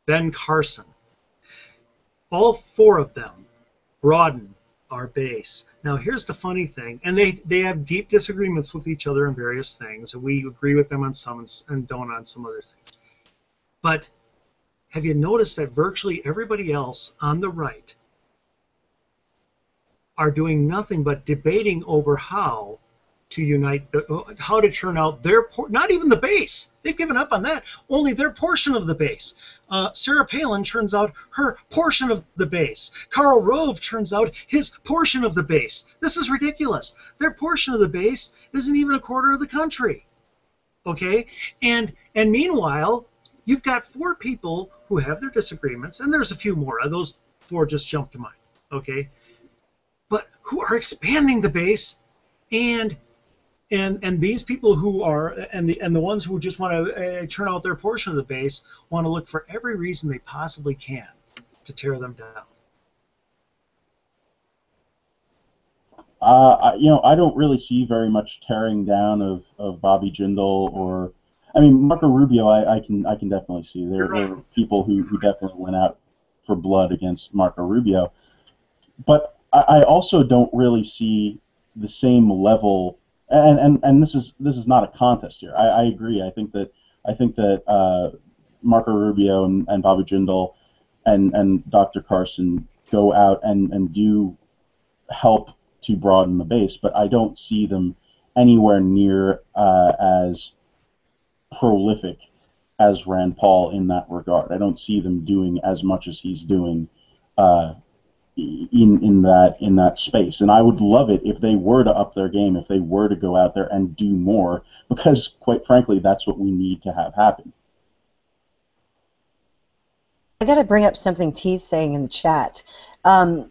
Ben Carson. All 4 of them broaden our base. Now, here's the funny thing, and they have deep disagreements with each other on various things, and we agree with them on some and don't on some other things. But have you noticed that virtually everybody else on the right are doing nothing but debating over how to unite, how to turn out not even the base. They've given up on that. Only their portion of the base. Sarah Palin turns out her portion of the base. Karl Rove turns out his portion of the base. This is ridiculous. Their portion of the base isn't even a quarter of the country. Okay? And meanwhile, you've got 4 people who have their disagreements, and there's a few more. Those 4 just jump to mind. Okay? But who are expanding the base, and these people who are, and the ones who just want to turn out their portion of the base, want to look for every reason they possibly can to tear them down. I don't really see very much tearing down of Bobby Jindal or, I mean, Marco Rubio. I can definitely see there are people who definitely went out for blood against Marco Rubio, but I also don't really see the same level. And this is not a contest here. I agree. I think that Marco Rubio and Bobby Jindal and Dr. Carson go out and do help to broaden the base, but I don't see them anywhere near as prolific as Rand Paul in that regard. I don't see them doing as much as he's doing in that space. And I would love it if they were to up their game, if they were to go out there and do more, because quite frankly, that's what we need to have happen. I got to bring up something T's saying in the chat.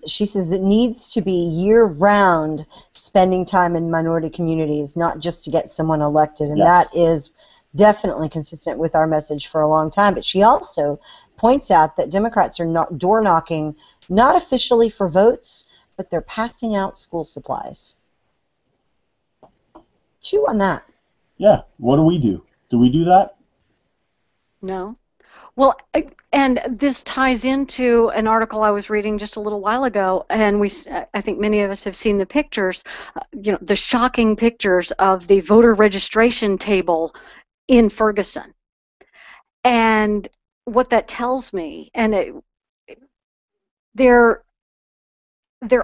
She says it needs to be year-round spending time in minority communities, not just to get someone elected, and that is definitely consistent with our message for a long time. But she also points out that Democrats are not door-knocking, not officially for votes, but they're passing out school supplies. Chew on that. Yeah. What do we do? Do we do that? No. Well, and this ties into an article I was reading just a little while ago, and I think many of us have seen the pictures, the shocking pictures of the voter registration table in Ferguson. And what that tells me, and they're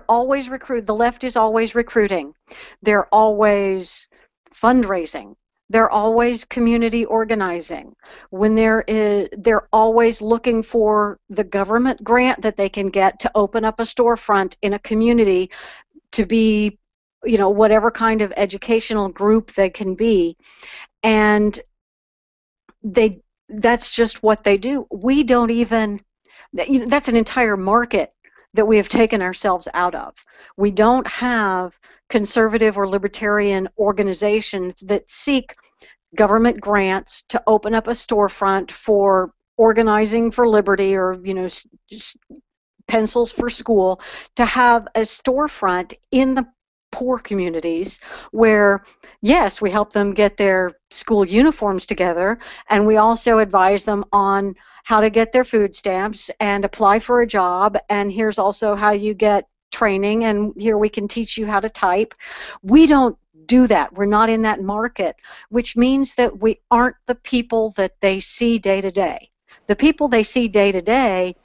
always the left is always recruiting. They're always fundraising. They're always community organizing. They're always looking for the government grant that they can get to open up a storefront in a community to be, whatever kind of educational group they can be. And that's just what they do. We don't even, that's an entire market that we have taken ourselves out of. We don't have conservative or libertarian organizations that seek government grants to open up a storefront for organizing for liberty or, pencils for school, to have a storefront in the poor communities where, yes, we help them get their school uniforms together, and we also advise them on how to get their food stamps and apply for a job, and here's also how you get training, and here we can teach you how to type. We don't do that. We're not in that market, which means that we aren't the people that they see day to day. The people they see day to day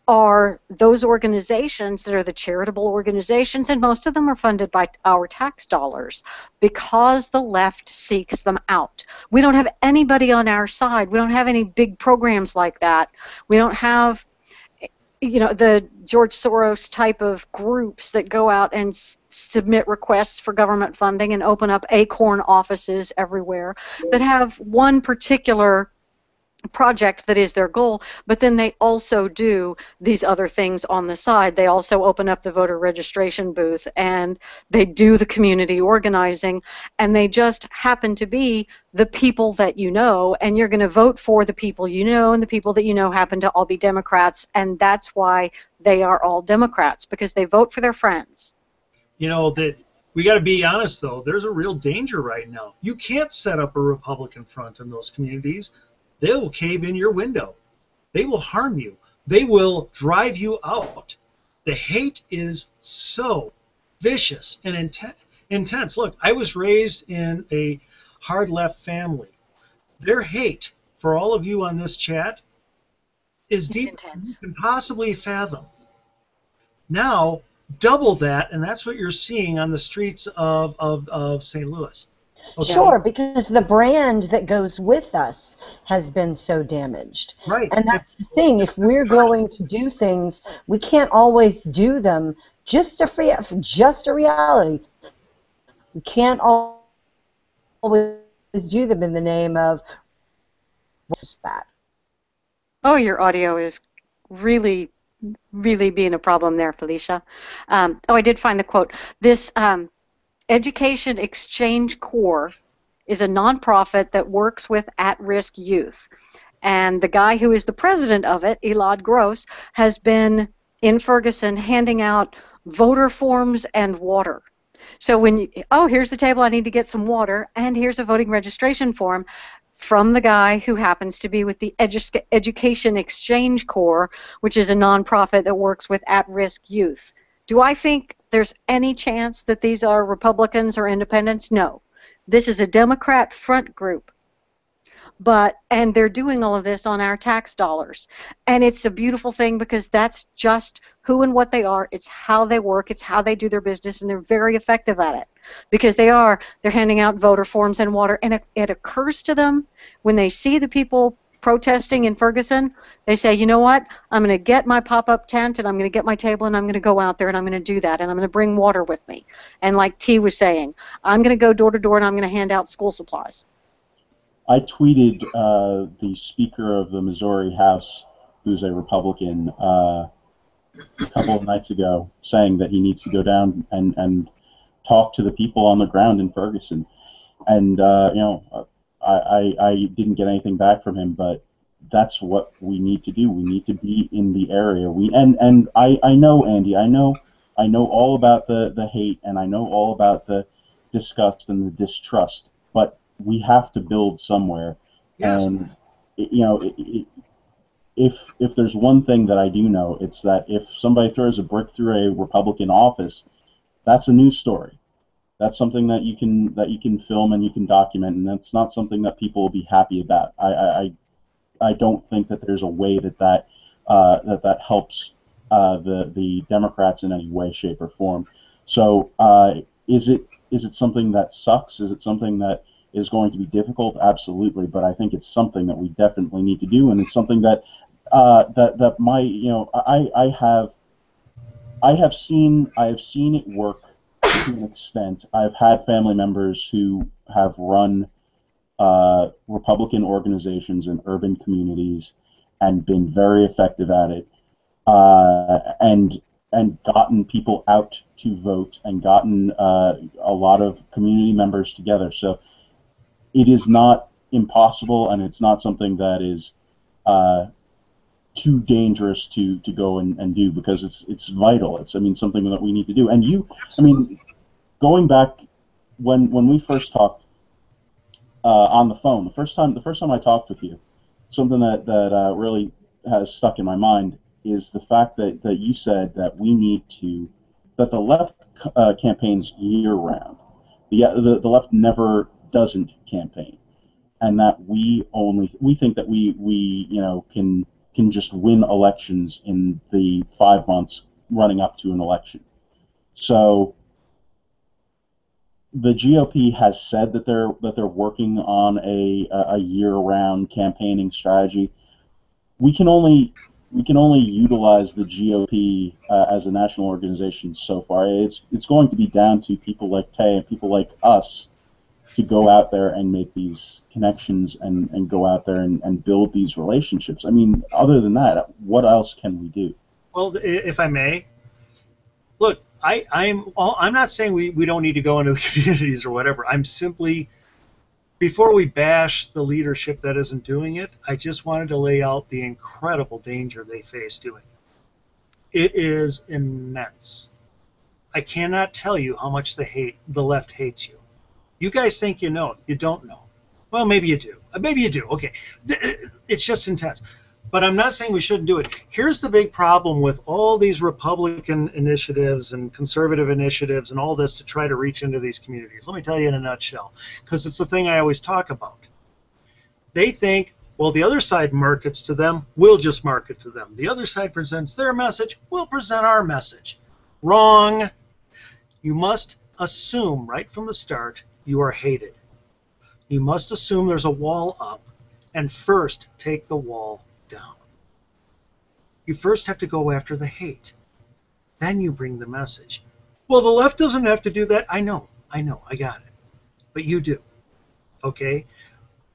are those organizations that are the charitable organizations, and most of them are funded by our tax dollars because the left seeks them out. We don't have anybody on our side. We don't have any big programs like that. We don't have, the George Soros type of groups that go out and submit requests for government funding and open up acorn offices everywhere that have one particular project that is their goal, but then they also do these other things on the side. They also open up the voter registration booth, and they do the community organizing, and they just happen to be the people that you know, and you're going to vote for the people you know, and the people that you know happen to all be Democrats, and that's why they are all Democrats, because they vote for their friends. That we got to be honest, though. There's a real danger right now. You can't set up a Republican front in those communities. They will cave in your window. They will harm you. They will drive you out. The hate is so vicious and intense. Look, I was raised in a hard left family. Their hate for all of you on this chat is deeper than you can possibly fathom. Now, double that, and that's what you're seeing on the streets of St. Louis. Okay. Sure, because the brand that goes with us has been so damaged. Right. And that's the thing. If we're going to do things, we can't always do them just a reality. We can't always do them in the name of what's that. Oh, your audio is really being a problem there, Felicia. I did find the quote. This Education Exchange Corps is a nonprofit that works with at-risk youth. And the guy who is the president of it, Elad Gross, has been in Ferguson handing out voter forms and water. So here's the table, I need to get some water, and here's a voting registration form from the guy who happens to be with the Education Exchange Corps, which is a nonprofit that works with at-risk youth. Do I think there's any chance that these are Republicans or independents? No. This is a Democrat front group. And they're doing all of this on our tax dollars. And it's a beautiful thing because that's just who and what they are. It's how they work. It's how they do their business, and they're very effective at it because they're handing out voter forms and water. And it occurs to them when they see the people protesting in Ferguson, they say, you know what, I'm going to get my pop-up tent and I'm going to get my table and I'm going to go out there and I'm going to do that and I'm going to bring water with me. And like T was saying, I'm going to go door to door and I'm going to hand out school supplies. I tweeted the Speaker of the Missouri House, who's a Republican, a couple of nights ago, saying that he needs to go down and talk to the people on the ground in Ferguson. And, I didn't get anything back from him, but that's what we need to do. We need to be in the area. And I know, Andy, I know I know all about the hate, and I know all about the disgust and the distrust, but we have to build somewhere. Yes. And you know, if there's one thing that I do know, it's that if somebody throws a brick through a Republican office, that's a news story. That's something that you can film and you can document, and that's not something that people will be happy about. I don't think that there's a way that helps the Democrats in any way, shape, or form. So is it something that sucks? Is it something that is going to be difficult? Absolutely, but I think it's something that we definitely need to do, and it's something that that my I have seen it work to an extent. I've had family members who have run Republican organizations in urban communities and been very effective at it, and gotten people out to vote and gotten a lot of community members together. So it is not impossible, and it's not something that is uh, too dangerous to go and do, because it's vital. It's, I mean, something that we need to do. And I mean, going back when we first talked on the phone, the first time I talked with you, something that really has stuck in my mind is the fact that you said that we need to that the left campaigns year round. The left never doesn't campaign, and that we think that we can just win elections in the 5 months running up to an election. So the GOP has said that they're working on a year-round campaigning strategy. We can only utilize the GOP as a national organization so far. It's going to be down to people like Tay and people like us to go out there and make these connections and go out there and build these relationships. I mean, other than that, what else can we do? Well, if I may, look, I'm not saying we don't need to go into the communities or whatever. I'm simply, before we bash the leadership that isn't doing it, I just wanted to lay out the incredible danger they face doing it. It is immense. I cannot tell you how much the left hates you. You guys think you know. You don't know. Well, maybe you do. Maybe you do. Okay. It's just intense. But I'm not saying we shouldn't do it. Here's the big problem with all these Republican initiatives and conservative initiatives and all this to try to reach into these communities. Let me tell you in a nutshell, because it's the thing I always talk about. They think, well, the other side markets to them, we'll just market to them. The other side presents their message, we'll present our message. Wrong. You must assume right from the start you are hated. You must assume there's a wall up and first take the wall down. You first have to go after the hate. Then you bring the message. Well, the left doesn't have to do that. I know, I got it. But you do. Okay?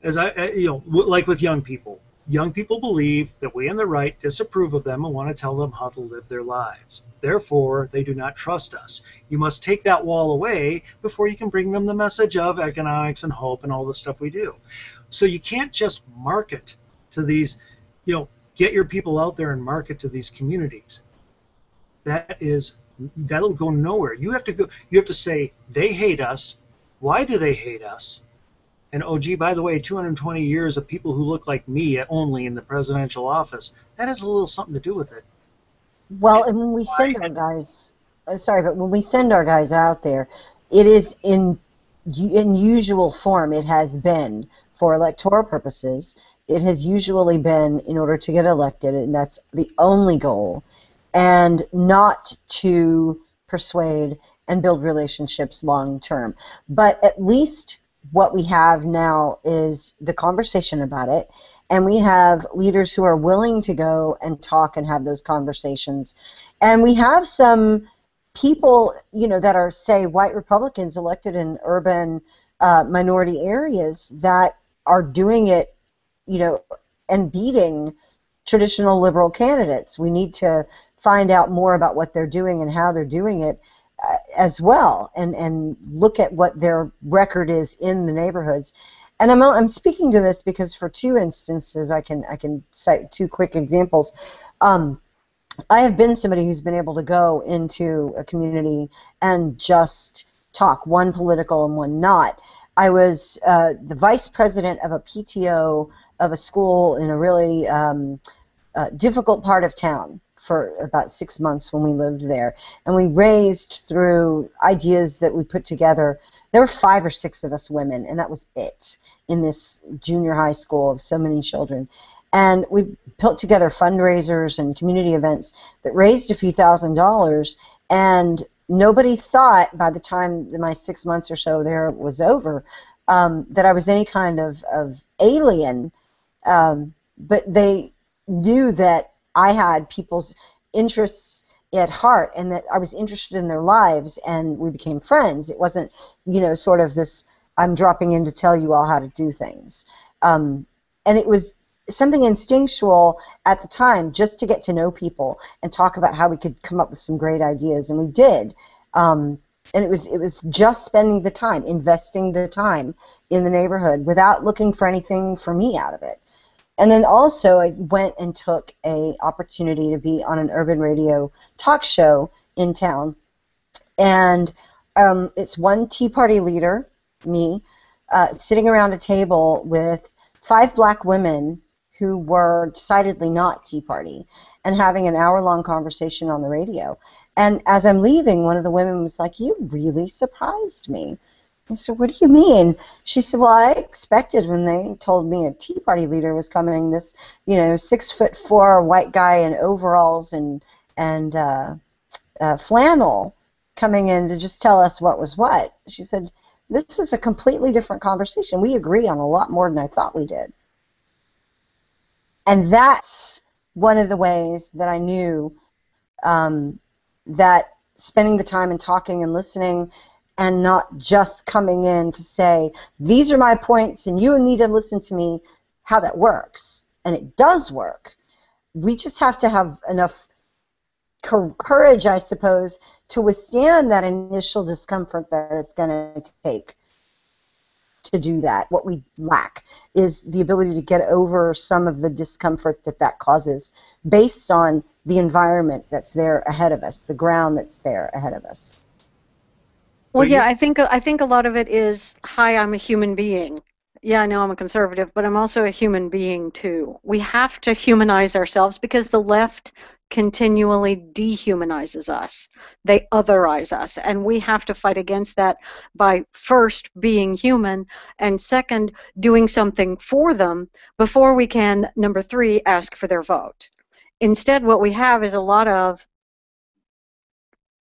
As like with young people. Young people believe that we on the right disapprove of them and want to tell them how to live their lives. Therefore, they do not trust us. You must take that wall away before you can bring them the message of economics and hope and all the stuff we do. So you can't just market to these, get your people out there and market to these communities. That'll go nowhere. You have to say they hate us. Why do they hate us? And oh, gee, by the way, 220 years of people who look like me only in the presidential office, that has a little something to do with it. Well, and when we send our guys, but when we send our guys out there, it is in usual form. It has been for electoral purposes. It has usually been in order to get elected, and that's the only goal, and not to persuade and build relationships long term. But at least what we have now is the conversation about it, and we have leaders who are willing to go and talk and have those conversations, and we have some people, that are, say, white Republicans elected in urban minority areas that are doing it, and beating traditional liberal candidates. We need to find out more about what they're doing and how they're doing it as well, and look at what their record is in the neighborhoods. And I'm speaking to this because for two instances, I can cite two quick examples. I have been somebody who's been able to go into a community and just talk, one political and one not. I was the vice president of a PTO of a school in a really difficult part of town for about 6 months when we lived there. And we raised through ideas that we put together. There were 5 or 6 of us women, and that was it in this junior high school of so many children. And we put together fundraisers and community events that raised a few $1,000s, and nobody thought by the time my 6 months or so there was over that I was any kind of alien, but they knew that I had people's interests at heart and that I was interested in their lives, and we became friends. It wasn't, sort of this, I'm dropping in to tell you all how to do things. And it was something instinctual at the time, just to get to know people and talk about how we could come up with some great ideas, and we did. And it was just spending the time, investing the time in the neighborhood without looking for anything for me out of it. And then also I went and took an opportunity to be on an urban radio talk show in town. And it's one Tea Party leader, me, sitting around a table with 5 black women who were decidedly not Tea Party, and having an hour-long conversation on the radio. And as I'm leaving, one of the women was like, "You really surprised me." I said, "What do you mean?" She said, "Well, I expected when they told me a Tea Party leader was coming, this, 6'4" white guy in overalls and flannel coming in to just tell us what was what." She said, "This is a completely different conversation. We agree on a lot more than I thought we did." And that's one of the ways that I knew that spending the time and talking and listening, and not just coming in to say, "These are my points and you need to listen to me," how that works. And it does work. We just have to have enough courage, I suppose, to withstand that initial discomfort that it's going to take to do that. What we lack is the ability to get over some of the discomfort that causes based on the environment that's there ahead of us, the ground that's there ahead of us. Well, yeah, I think a lot of it is, hi, I'm a human being. Yeah, I know I'm a conservative, but I'm also a human being too. We have to humanize ourselves because the left continually dehumanizes us. They otherize us, and we have to fight against that by first being human, and second, doing something for them before we can, number 3, ask for their vote. Instead, what we have is a lot of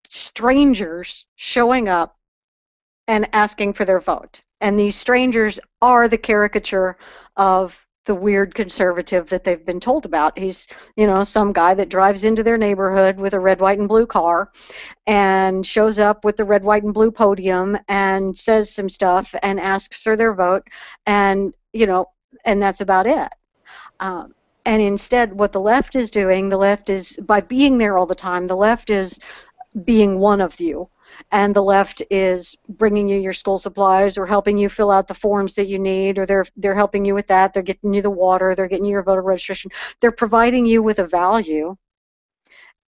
strangers showing up and asking for their vote. And these strangers are the caricature of the weird conservative that they've been told about. He's, some guy that drives into their neighborhood with a red, white, and blue car and shows up with the red, white, and blue podium and says some stuff and asks for their vote, and, and that's about it. And instead, what the left is doing, the left is, by being there all the time, the left is being one of you. And the left is bringing you your school supplies or helping you fill out the forms that you need, or they're helping you with that. They're getting you the water. They're getting you your voter registration. They're providing you with a value,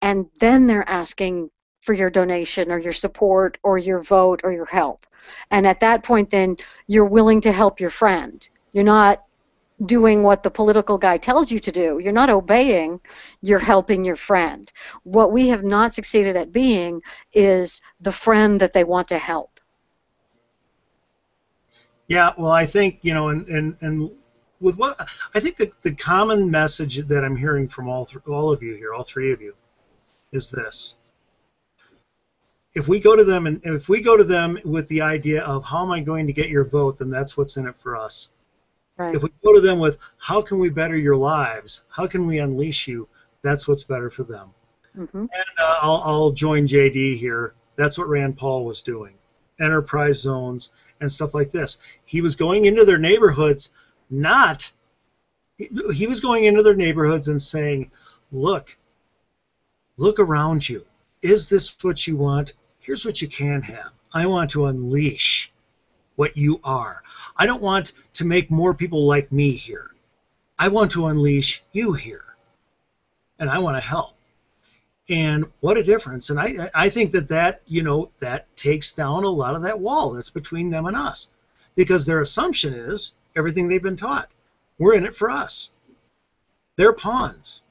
and then they're asking for your donation or your support or your vote or your help. And at that point, then, you're willing to help your friend. You're not doing what the political guy tells you to do. You're not obeying, you're helping your friend. What we have not succeeded at being is the friend that they want to help. Yeah, well, I think, and with what I think the common message that I'm hearing from all of you here, all 3 of you, is this. If we go to them with the idea of how am I going to get your vote, then that's what's in it for us. Right. If we go to them with how can we better your lives, how can we unleash you, that's what's better for them. Mm-hmm. And I'll join JD here. That's what Rand Paul was doing. Enterprise zones and stuff like this. He was going into their neighborhoods, he was going into their neighborhoods and saying, look around you. Is this what you want? Here's what you can have. I want to unleash what you are. I don't want to make more people like me here. I want to unleash you here. And I want to help. And what a difference. And I think that that takes down a lot of that wall that's between them and us, because their assumption is everything they've been taught. We're in it for us. They're pawns.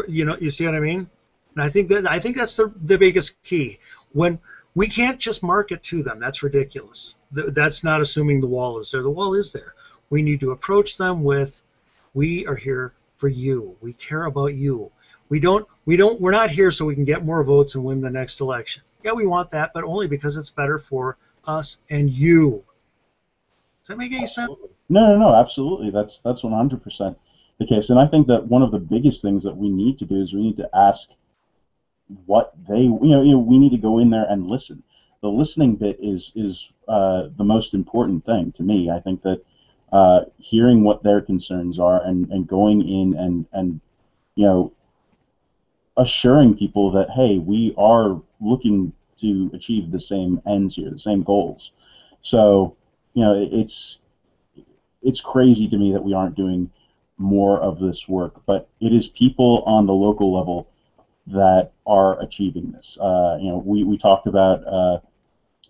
You see what I mean? And I think that's the biggest key. When we can't just market to them, that's ridiculous. That's not assuming the wall is there. The wall is there. We need to approach them with, we are here for you. We care about you. We're not here so we can get more votes and win the next election. Yeah, we want that, but only because it's better for us and you. Does that make any sense? No, absolutely. That's 100% the case. And I think that one of the biggest things that we need to do is we need to ask what they, we need to go in there and listen. The listening bit is the most important thing to me. I think that hearing what their concerns are and going in and assuring people that, hey, we are looking to achieve the same ends here, the same goals. So, it's crazy to me that we aren't doing more of this work, but it is people on the local level that are achieving this. We talked about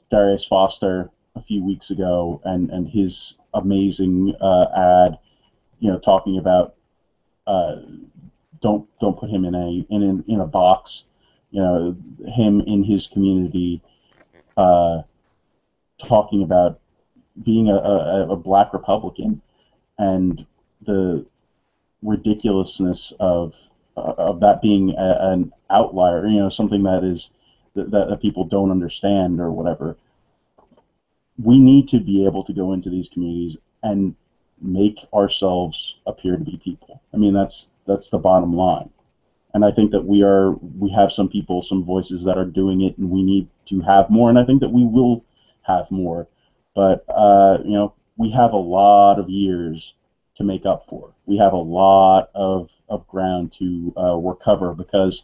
Darius Foster a few weeks ago and his amazing ad, talking about don't put him in a box. Him in his community talking about being a black Republican and the ridiculousness of that being an outlier, something that people don't understand or whatever. We need to be able to go into these communities and make ourselves appear to be people. I mean, that's the bottom line. And I think that we have some people, some voices that are doing it, and we need to have more. And I think that we will have more. But we have a lot of years to make up for. We have a lot of ground to recover because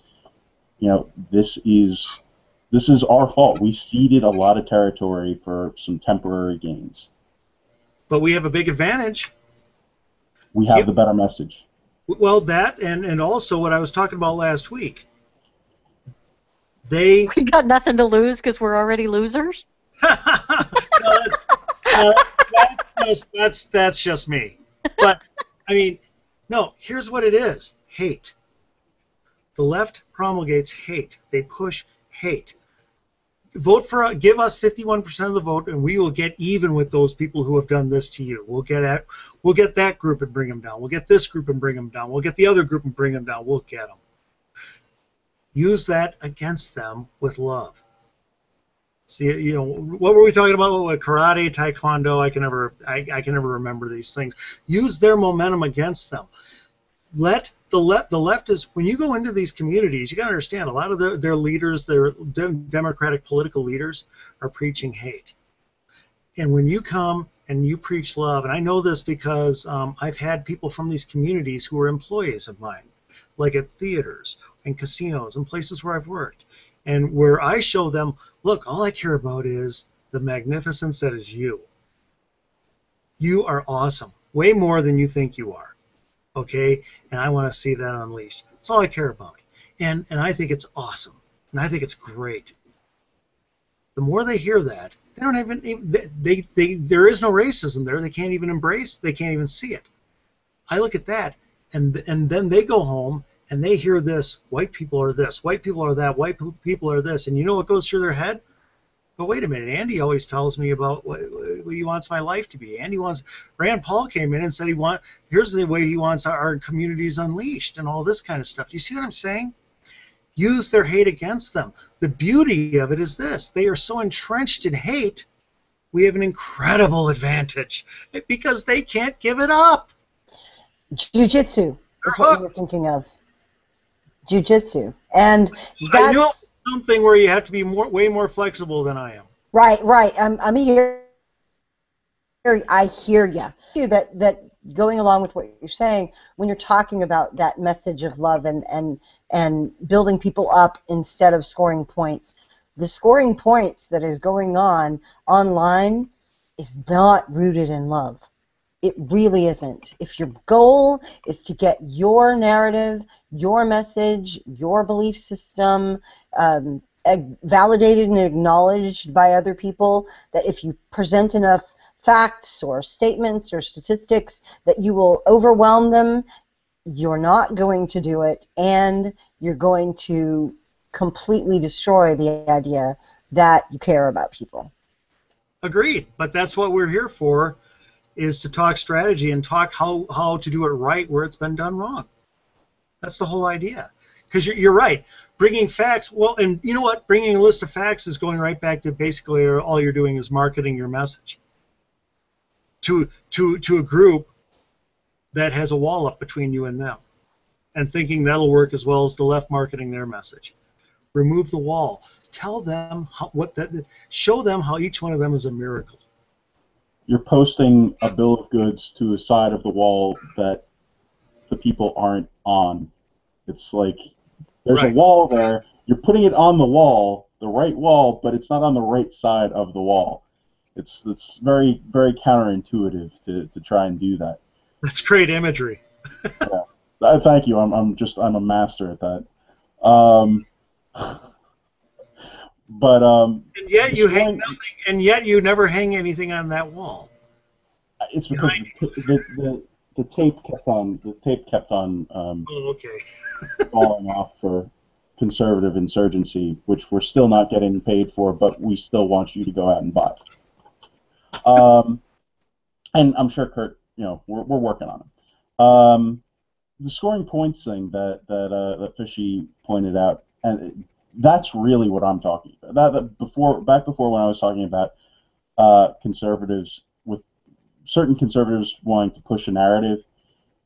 this is our fault. We ceded a lot of territory for some temporary gains. But we have a big advantage. We have the better message. Well, that and also what I was talking about last week. We got nothing to lose because we're already losers. That's just me. But I mean, no. Here's what it is: hate. The left promulgates hate. They push hate. Give us 51% of the vote, and we will get even with those people who have done this to you. We'll get that group and bring them down. We'll get this group and bring them down. We'll get the other group and bring them down. We'll get them. Use that against them with love. See, what were we talking about with karate, taekwondo? I can never remember these things. Use their momentum against them. Let the left is, when you go into these communities, you got to understand a lot of their leaders, their democratic political leaders, are preaching hate. And when you come and you preach love, and I know this because I've had people from these communities who are employees of mine, like at theaters and casinos and places where I've worked, and where I show them, look, all I care about is the magnificence that is you. You are awesome, way more than you think you are. Okay, and I want to see that unleashed. That's all I care about, and I think it's awesome, and I think it's great. The more they hear that, they don't even there is no racism there. They can't even embrace. They can't even see it. I look at that, and then they go home and they hear this: white people are this, white people are that, white people are this, and you know what goes through their head? But wait a minute, Andy always tells me about what he wants my life to be. Rand Paul came in and said here's the way he wants our communities unleashed and all this kind of stuff. Do you see what I'm saying? Use their hate against them. The beauty of it is this: they are so entrenched in hate, we have an incredible advantage because they can't give it up. Jiu-jitsu is what you're thinking of. Jiu-jitsu. And that's... I knew it was something where you have to be way more flexible than I am. Right. I'm here. I hear you. That going along with what you're saying, when you're talking about that message of love and building people up instead of scoring points, the scoring points that is going on online is not rooted in love. It really isn't. If your goal is to get your narrative, your message, your belief system validated and acknowledged by other people, that if you present enough facts or statements or statistics that you will overwhelm them, you're not going to do it, and you're going to completely destroy the idea that you care about people. Agreed. But that's what we're here for, is to talk strategy and talk how to do it right where it's been done wrong. That's the whole idea. Because you're right. Bringing facts, well, and you know what? Bringing a list of facts is going right back to basically all you're doing is marketing your message to a group that has a wall up between you and them, and thinking that'll work as well as the left marketing their message. Remove the wall. Tell them show them how each one of them is a miracle. You're posting a bill of goods to a side of the wall that the people aren't on. It's like there's Right. a wall there. You're putting it on the wall, the right wall, but it's not on the right side of the wall. It's very, very counterintuitive to try and do that. That's great imagery. Yeah. Thank you. I'm a master at that. Um, but And yet you hang nothing. And yet you never hang anything on that wall. It's because the tape kept on Oh, okay. falling off for conservative insurgency, which we're still not getting paid for, but we still want you to go out and buy. And I'm sure Kurt, we're working on it. The scoring points thing that Fishy pointed out, and that's really what I'm talking about. Back before when I was talking about conservatives, with certain conservatives wanting to push a narrative,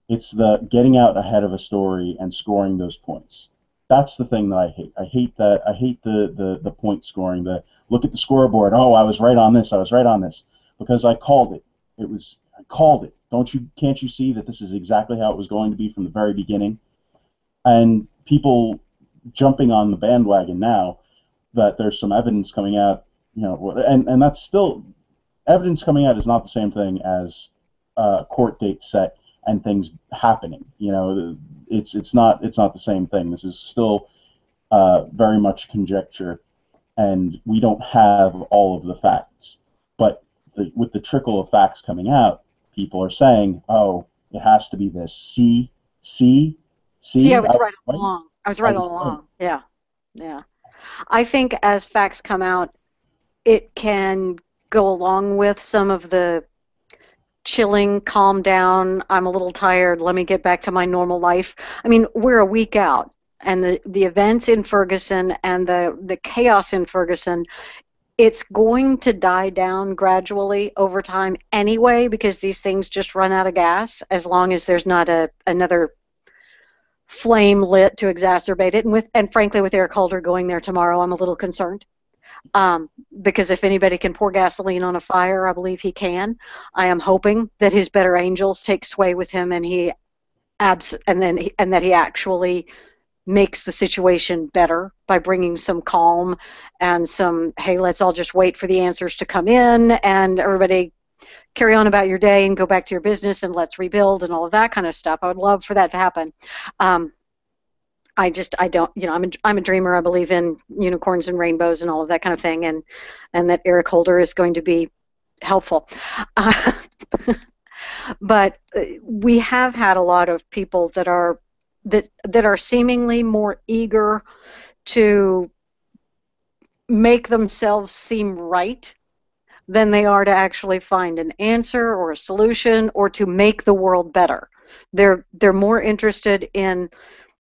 it's the getting out ahead of a story and scoring those points. That's the thing that I hate. I hate that. I hate the point scoring. The look at the scoreboard. Oh, I was right on this. I was right on this because I called it. I called it. Can't you see that this is exactly how it was going to be from the very beginning? And people jumping on the bandwagon now that there's some evidence coming out, and that's still evidence coming out is not the same thing as court date set and things happening. It's not the same thing. This is still very much conjecture, and we don't have all of the facts. But with the trickle of facts coming out, people are saying, "Oh, it has to be this." See. I was right all along. I was right all along. Yeah. I think as facts come out, it can go along with some of the chilling, calm down, I'm a little tired, let me get back to my normal life. I mean, we're a week out, and the events in Ferguson and the chaos in Ferguson, it's going to die down gradually over time anyway, because these things just run out of gas as long as there's not another flame lit to exacerbate it. And frankly, with Eric Holder going there tomorrow, I'm a little concerned. Because if anybody can pour gasoline on a fire, I believe he can. I am hoping that his better angels take sway with him, and that he actually makes the situation better by bringing some calm and some, hey, let's all just wait for the answers to come in, and everybody carry on about your day and go back to your business, and let's rebuild and all of that kind of stuff. I would love for that to happen. I don't, I'm a dreamer. I believe in unicorns and rainbows and all of that kind of thing, and that Eric Holder is going to be helpful. But we have had a lot of people that are seemingly more eager to make themselves seem right than they are to actually find an answer or a solution or to make the world better. They're more interested in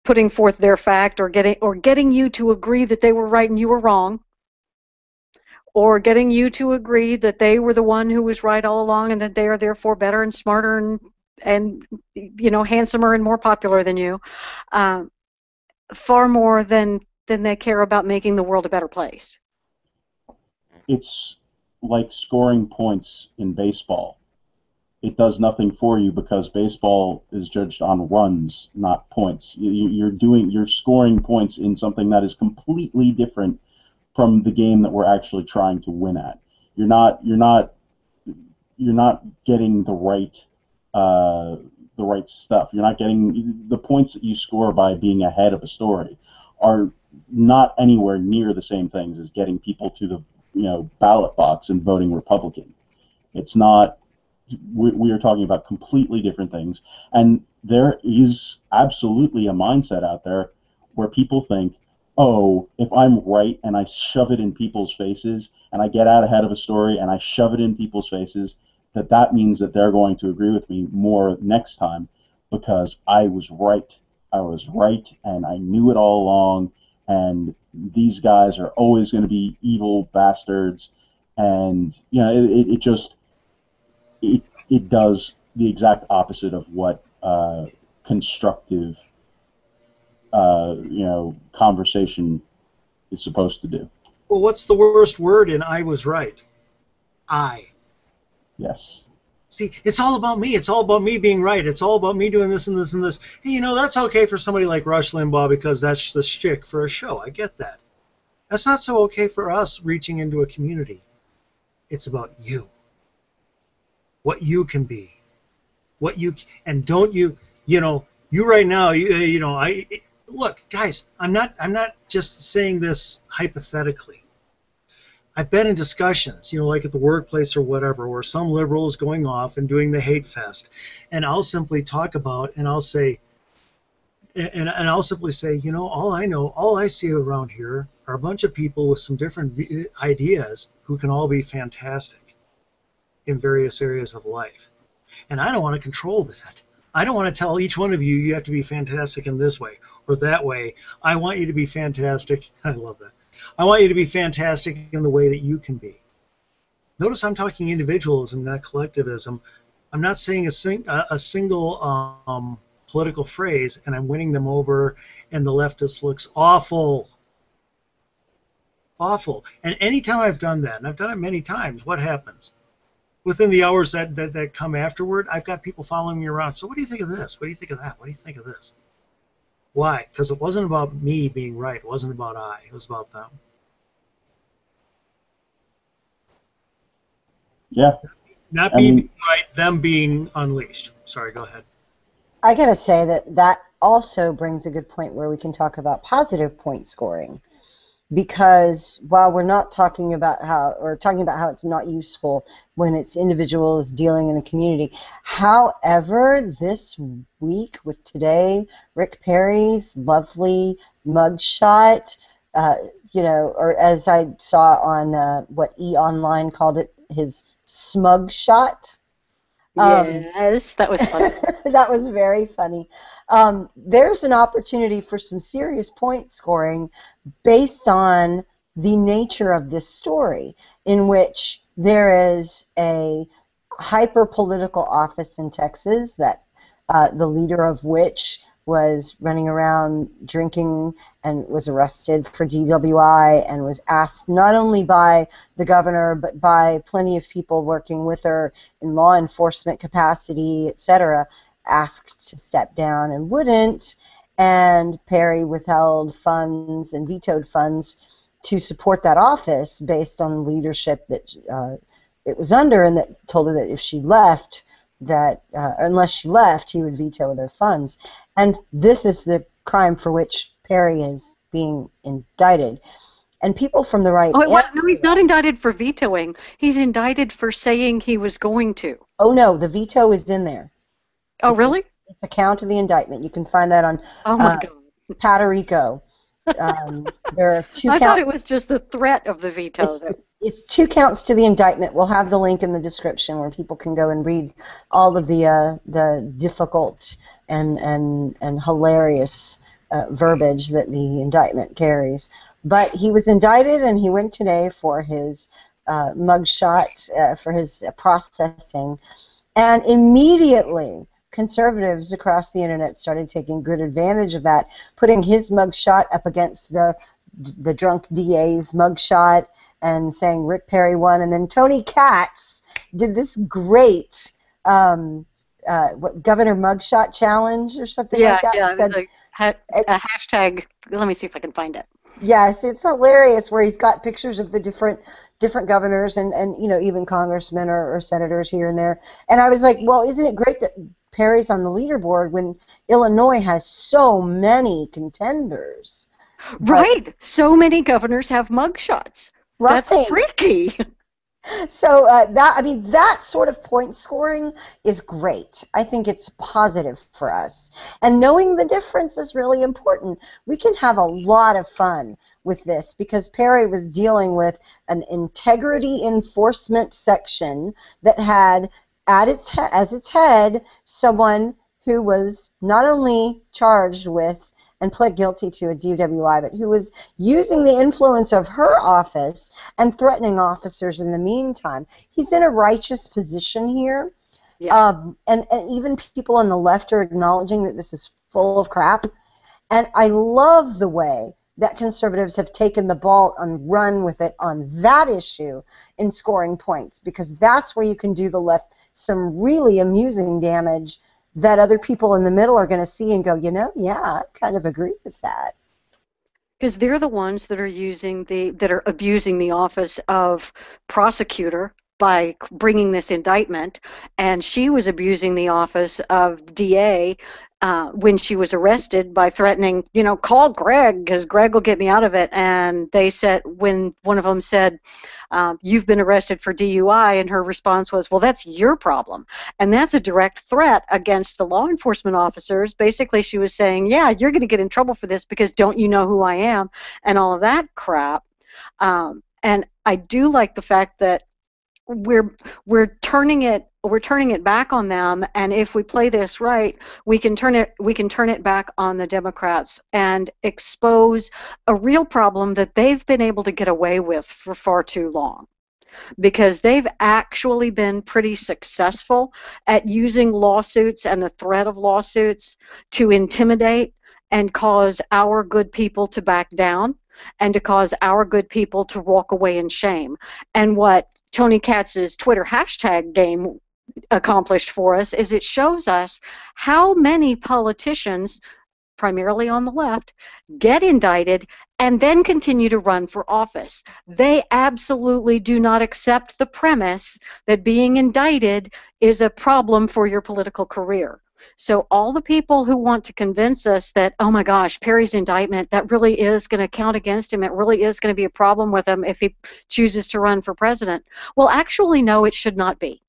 putting forth their fact or getting you to agree that they were right and you were wrong, or getting you to agree that they were the one who was right all along and that they are therefore better and smarter and handsomer and more popular than you, far more than they care about making the world a better place. It's like scoring points in baseball. It does nothing for you because baseball is judged on runs, not points. You're scoring points in something that is completely different from the game that we're actually trying to win at. You're not getting the right stuff. You're not getting the points that you score by being ahead of a story are not anywhere near the same things as getting people to the ballot box and voting Republican. It's not. We are talking about completely different things, and there is absolutely a mindset out there where people think, oh, if I'm right and I shove it in people's faces and I get out ahead of a story and I shove it in people's faces, that means that they're going to agree with me more next time because I was right. I was right and I knew it all along, and these guys are always going to be evil bastards. And it just it does the exact opposite of what constructive conversation is supposed to do. Well, what's the worst word in I was right? I. Yes. See, it's all about me. It's all about me being right. It's all about me doing this and this and this. And, that's okay for somebody like Rush Limbaugh because that's the shtick for a show. I get that. That's not so okay for us reaching into a community. It's about you. What you can be. And don't you right now, look, guys, I'm not just saying this hypothetically. I've been in discussions, like at the workplace or whatever, where some liberal is going off and doing the hate fest, and I'll simply talk about, and I'll say, and I'll simply say, all I see around here are a bunch of people with some different ideas who can all be fantastic in various areas of life, and I don't want to control that. I don't want to tell each one of you you have to be fantastic in this way or that way. I want you to be fantastic. I love that. I want you to be fantastic in the way that you can be. Notice I'm talking individualism, not collectivism. I'm not saying a single political phrase and I'm winning them over and the leftist looks awful. Awful. And anytime I've done that, and I've done it many times, what happens? Within the hours that come afterward, I've got people following me around. So what do you think of this? What do you think of that? What do you think of this? Why? Because it wasn't about me being right. It wasn't about I. It was about them. Yeah. Not being right, them being unleashed. Sorry, go ahead. I gotta say that also brings a good point where we can talk about positive point scoring. Because while we're not talking about how it's not useful when it's individuals dealing in a community, however, this week with today, Rick Perry's lovely mugshot, or as I saw on what E! Online called it, his smug shot. Yes, that was funny. That was very funny. There's an opportunity for some serious point scoring based on the nature of this story, in which there is a hyper-political office in Texas that the leader of which was running around drinking and was arrested for DWI and was asked not only by the governor but by plenty of people working with her in law enforcement capacity, etc., asked to step down and wouldn't, and Perry withheld funds and vetoed funds to support that office based on the leadership that it was under, and that told her that if she left, that unless she left, he would veto their funds. And this is the crime for which Perry is being indicted. And people from the right... No, he's not indicted for vetoing. He's indicted for saying he was going to. Oh, no, the veto is in there. Oh, really? It's a count of the indictment. You can find that on Puerto Rico. There are two counts. I thought it was just the threat of the veto. It's 2 counts to the indictment. We'll have the link in the description where people can go and read all of the difficult and hilarious verbiage that the indictment carries. But he was indicted, and he went today for his mugshot, for his processing, and immediately conservatives across the internet started taking good advantage of that, putting his mugshot up against the drunk DA's mugshot and saying Rick Perry won. And then Tony Katz did this great what, Governor Mugshot Challenge or something like that. Yeah, it was a hashtag. Let me see if I can find it. Yes, it's hilarious where he's got pictures of the different different governors and even congressmen or senators here and there. And I was like, well, isn't it great that Perry's on the leaderboard when Illinois has so many contenders? But Right. So many governors have mugshots. That's right. freaky. So that sort of point scoring is great. I think it's positive for us. And knowing the difference is really important. We can have a lot of fun with this because Perry was dealing with an integrity enforcement section that had as its head someone who was not only charged with and pled guilty to a DWI, but who was using the influence of her office and threatening officers in the meantime. He's in a righteous position here. Yeah. And even people on the left are acknowledging that this is full of crap. And I love the way that conservatives have taken the ball and run with it on that issue in scoring points, because that's where you can do the left some really amusing damage that other people in the middle are going to see and go, yeah, I kind of agree with that. Because they're the ones that are abusing the office of prosecutor by bringing this indictment, and she was abusing the office of DA when she was arrested by threatening, call Greg because Greg will get me out of it. And they said, when one of them said, you've been arrested for DUI, and her response was, well, that's your problem. And that's a direct threat against the law enforcement officers. Basically, she was saying, yeah, you're going to get in trouble for this because don't you know who I am, and all of that crap. And I do like the fact that we're turning it back on them, and if we play this right, we can turn it back on the Democrats and expose a real problem that they've been able to get away with for far too long, because they've actually been pretty successful at using lawsuits and the threat of lawsuits to intimidate and cause our good people to back down and to cause our good people to walk away in shame. And what Tony Katz's Twitter hashtag game accomplished for us is it shows us how many politicians, primarily on the left, get indicted and then continue to run for office. They absolutely do not accept the premise that being indicted is a problem for your political career. So all the people who want to convince us that, oh my gosh, Perry's indictment, that really is going to count against him, it really is going to be a problem with him if he chooses to run for president, well, actually, no, it should not be.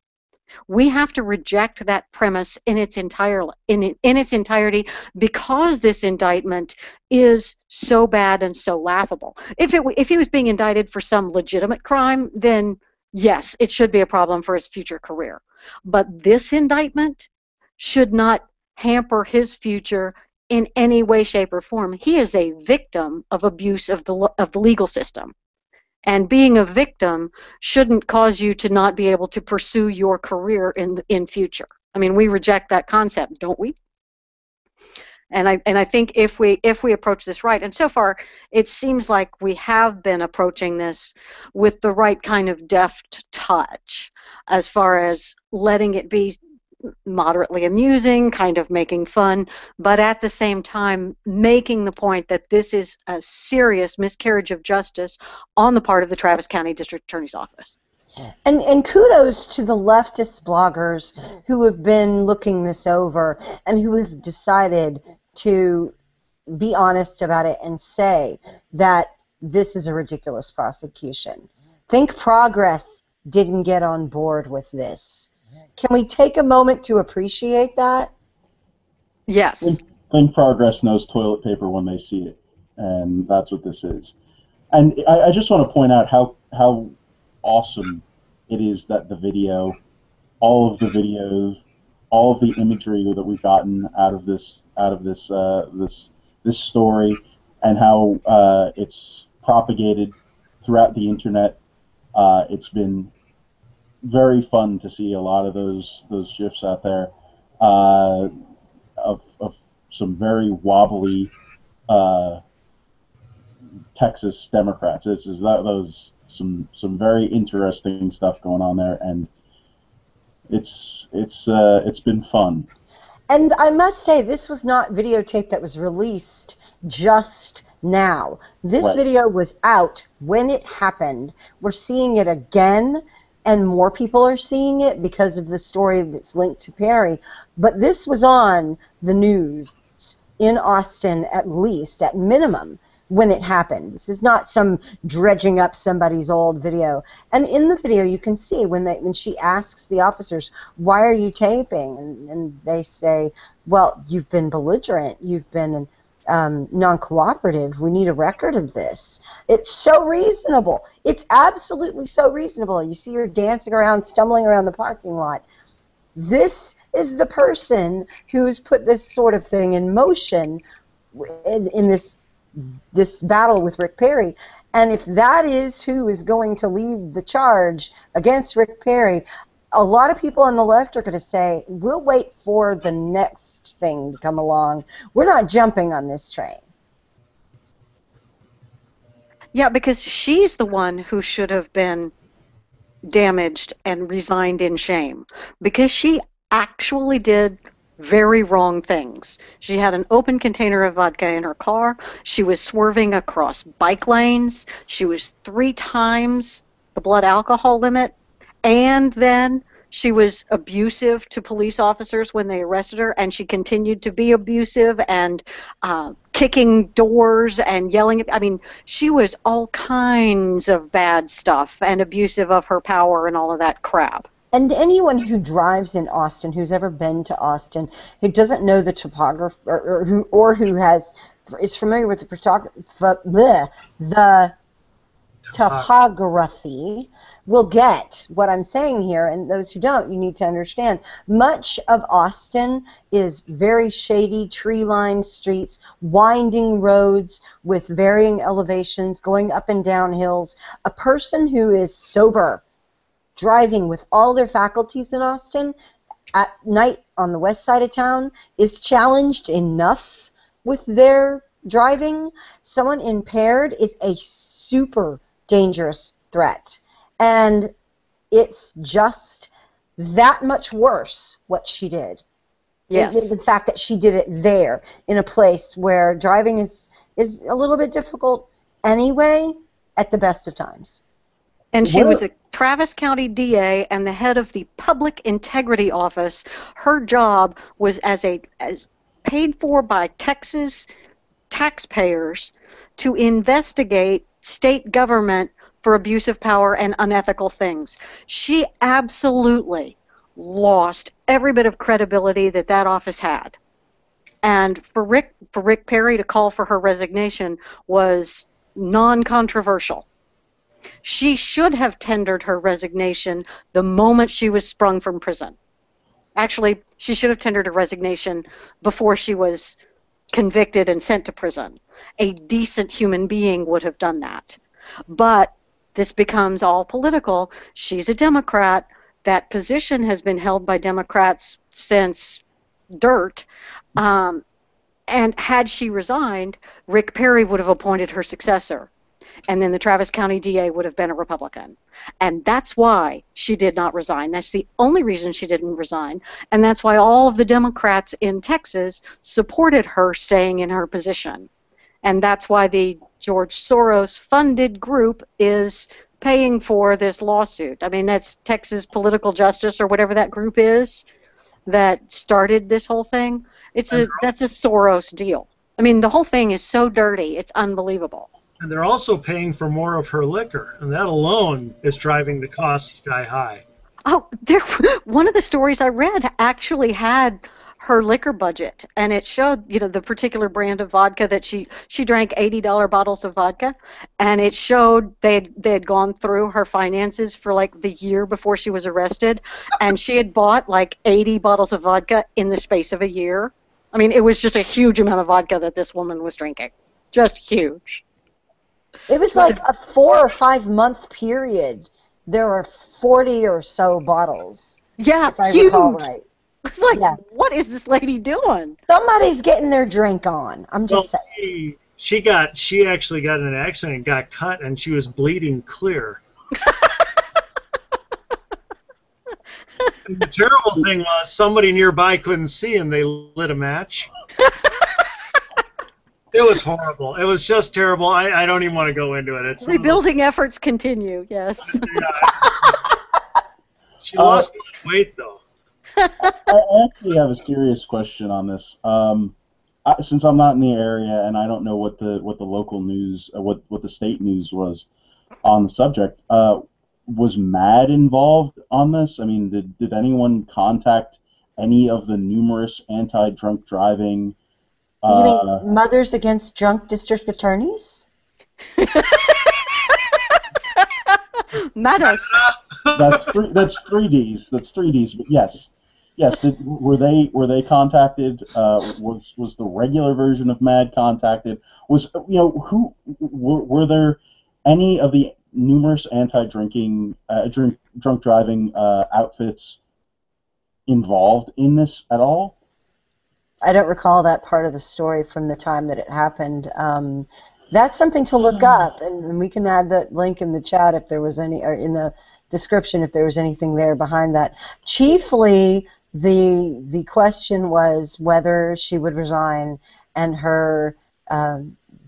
We have to reject that premise in its entirety, because this indictment is so bad and so laughable. If he was being indicted for some legitimate crime, then yes, it should be a problem for his future career. But this indictment should not hamper his future in any way, shape, or form. He is a victim of abuse of the legal system. And being a victim shouldn't cause you to not be able to pursue your career in future. I mean, we reject that concept, don't we? And I think if we approach this right, and so far it seems like we have been approaching this with the right kind of deft touch, as far as letting it be moderately amusing, kind of making fun, but at the same time making the point that this is a serious miscarriage of justice on the part of the Travis County District Attorney's Office. And kudos to the leftist bloggers who have been looking this over and who have decided to be honest about it and say that this is a ridiculous prosecution. Think Progress didn't get on board with this. Can we take a moment to appreciate that? Yes. Think Progress knows toilet paper when they see it, and that's what this is. And I just want to point out how awesome it is that the video, all of the videos, all of the imagery that we've gotten out of this story, and how it's propagated throughout the internet. It's been very fun to see a lot of those GIFs out there of some very wobbly Texas Democrats. Those some very interesting stuff going on there, and it's been fun. And I must say, this was not videotape that was released just now. This Right. video was out when it happened. We're seeing it again, and more people are seeing it because of the story that's linked to Perry. But this was on the news in Austin, at least, at minimum, when it happened. This is not some dredging up somebody's old video. And in the video, you can see when she asks the officers, "Why are you taping?" and they say, "Well, you've been belligerent. You've been non-cooperative. We need a record of this." It's so reasonable. It's absolutely so reasonable. You see her dancing around, stumbling around the parking lot. This is the person who's put this sort of thing in motion in this battle with Rick Perry. And if that is who is going to lead the charge against Rick Perry, a lot of people on the left are going to say, we'll wait for the next thing to come along. We're not jumping on this train. Yeah, because she's the one who should have been damaged and resigned in shame, because she actually did very wrong things. She had an open container of vodka in her car. She was swerving across bike lanes. She was 3 times the blood alcohol limit. And then she was abusive to police officers when they arrested her, and she continued to be abusive and kicking doors and yelling. I mean, she was all kinds of bad stuff and abusive of her power and all of that crap. And anyone who drives in Austin, who's ever been to Austin, who doesn't know the topography, or who is familiar with the topography, will get what I'm saying here. And those who don't, you need to understand. Much of Austin is very shady, tree-lined streets, winding roads with varying elevations, going up and down hills. A person who is sober, driving with all their faculties in Austin at night on the west side of town, is challenged enough with their driving. Someone impaired is a super dangerous threat. And it's just that much worse what she did. Yes. The fact that she did it there, in a place where driving is a little bit difficult anyway, at the best of times. And she was a Travis County DA and the head of the Public Integrity Office. Her job was as paid for by Texas taxpayers to investigate state government for abuse of power and unethical things. She absolutely lost every bit of credibility that office had. And for Rick Perry to call for her resignation was non-controversial. She should have tendered her resignation the moment she was sprung from prison. Actually, she should have tendered her resignation before she was convicted and sent to prison. A decent human being would have done that. But this becomes all political. She's a Democrat. That position has been held by Democrats since dirt. And had she resigned, Rick Perry would have appointed her successor. And then the Travis County DA would have been a Republican. And that's why she did not resign. That's the only reason she didn't resign. And that's why all of the Democrats in Texas supported her staying in her position. And that's why the George Soros-funded group is paying for this lawsuit. I mean, that's Texas Political Justice, or whatever that group is, that started this whole thing. That's a Soros deal. I mean, the whole thing is so dirty, it's unbelievable. And they're also paying for more of her liquor, and that alone is driving the costs sky high. Oh, one of the stories I read actually had her liquor budget, and it showed, the particular brand of vodka that she drank $80 bottles of vodka, and it showed they had gone through her finances for like the year before she was arrested, and she had bought like 80 bottles of vodka in the space of a year. I mean, it was just a huge amount of vodka that this woman was drinking. Just huge. It was like a 4 or 5 month period. There were 40 or so bottles. Yeah, if I huge. recall right. It's like, What is this lady doing? Somebody's getting their drink on. I'm just saying. She actually got in an accident and got cut, and she was bleeding clear. And the terrible thing was somebody nearby couldn't see and they lit a match. It was horrible. It was just terrible. I don't even want to go into it. It's Rebuilding efforts continue, yes. She lost a lot of weight, though. I actually have a serious question on this. Since I'm not in the area and I don't know what the local news, what the state news was on the subject, was MAD involved on this? I mean, did anyone contact any of the numerous anti-drunk driving? You mean Mothers Against Drunk District Attorneys? Matters. That's three Ds. That's three Ds. But yes. Were they contacted? Was the regular version of MAD contacted? Who were there any of the numerous anti-drinking drunk driving outfits involved in this at all? I don't recall that part of the story from the time that it happened. That's something to look up, and we can add that link in the chat if there was any, or in the description if there was anything there behind that. Chiefly, the question was whether she would resign, and her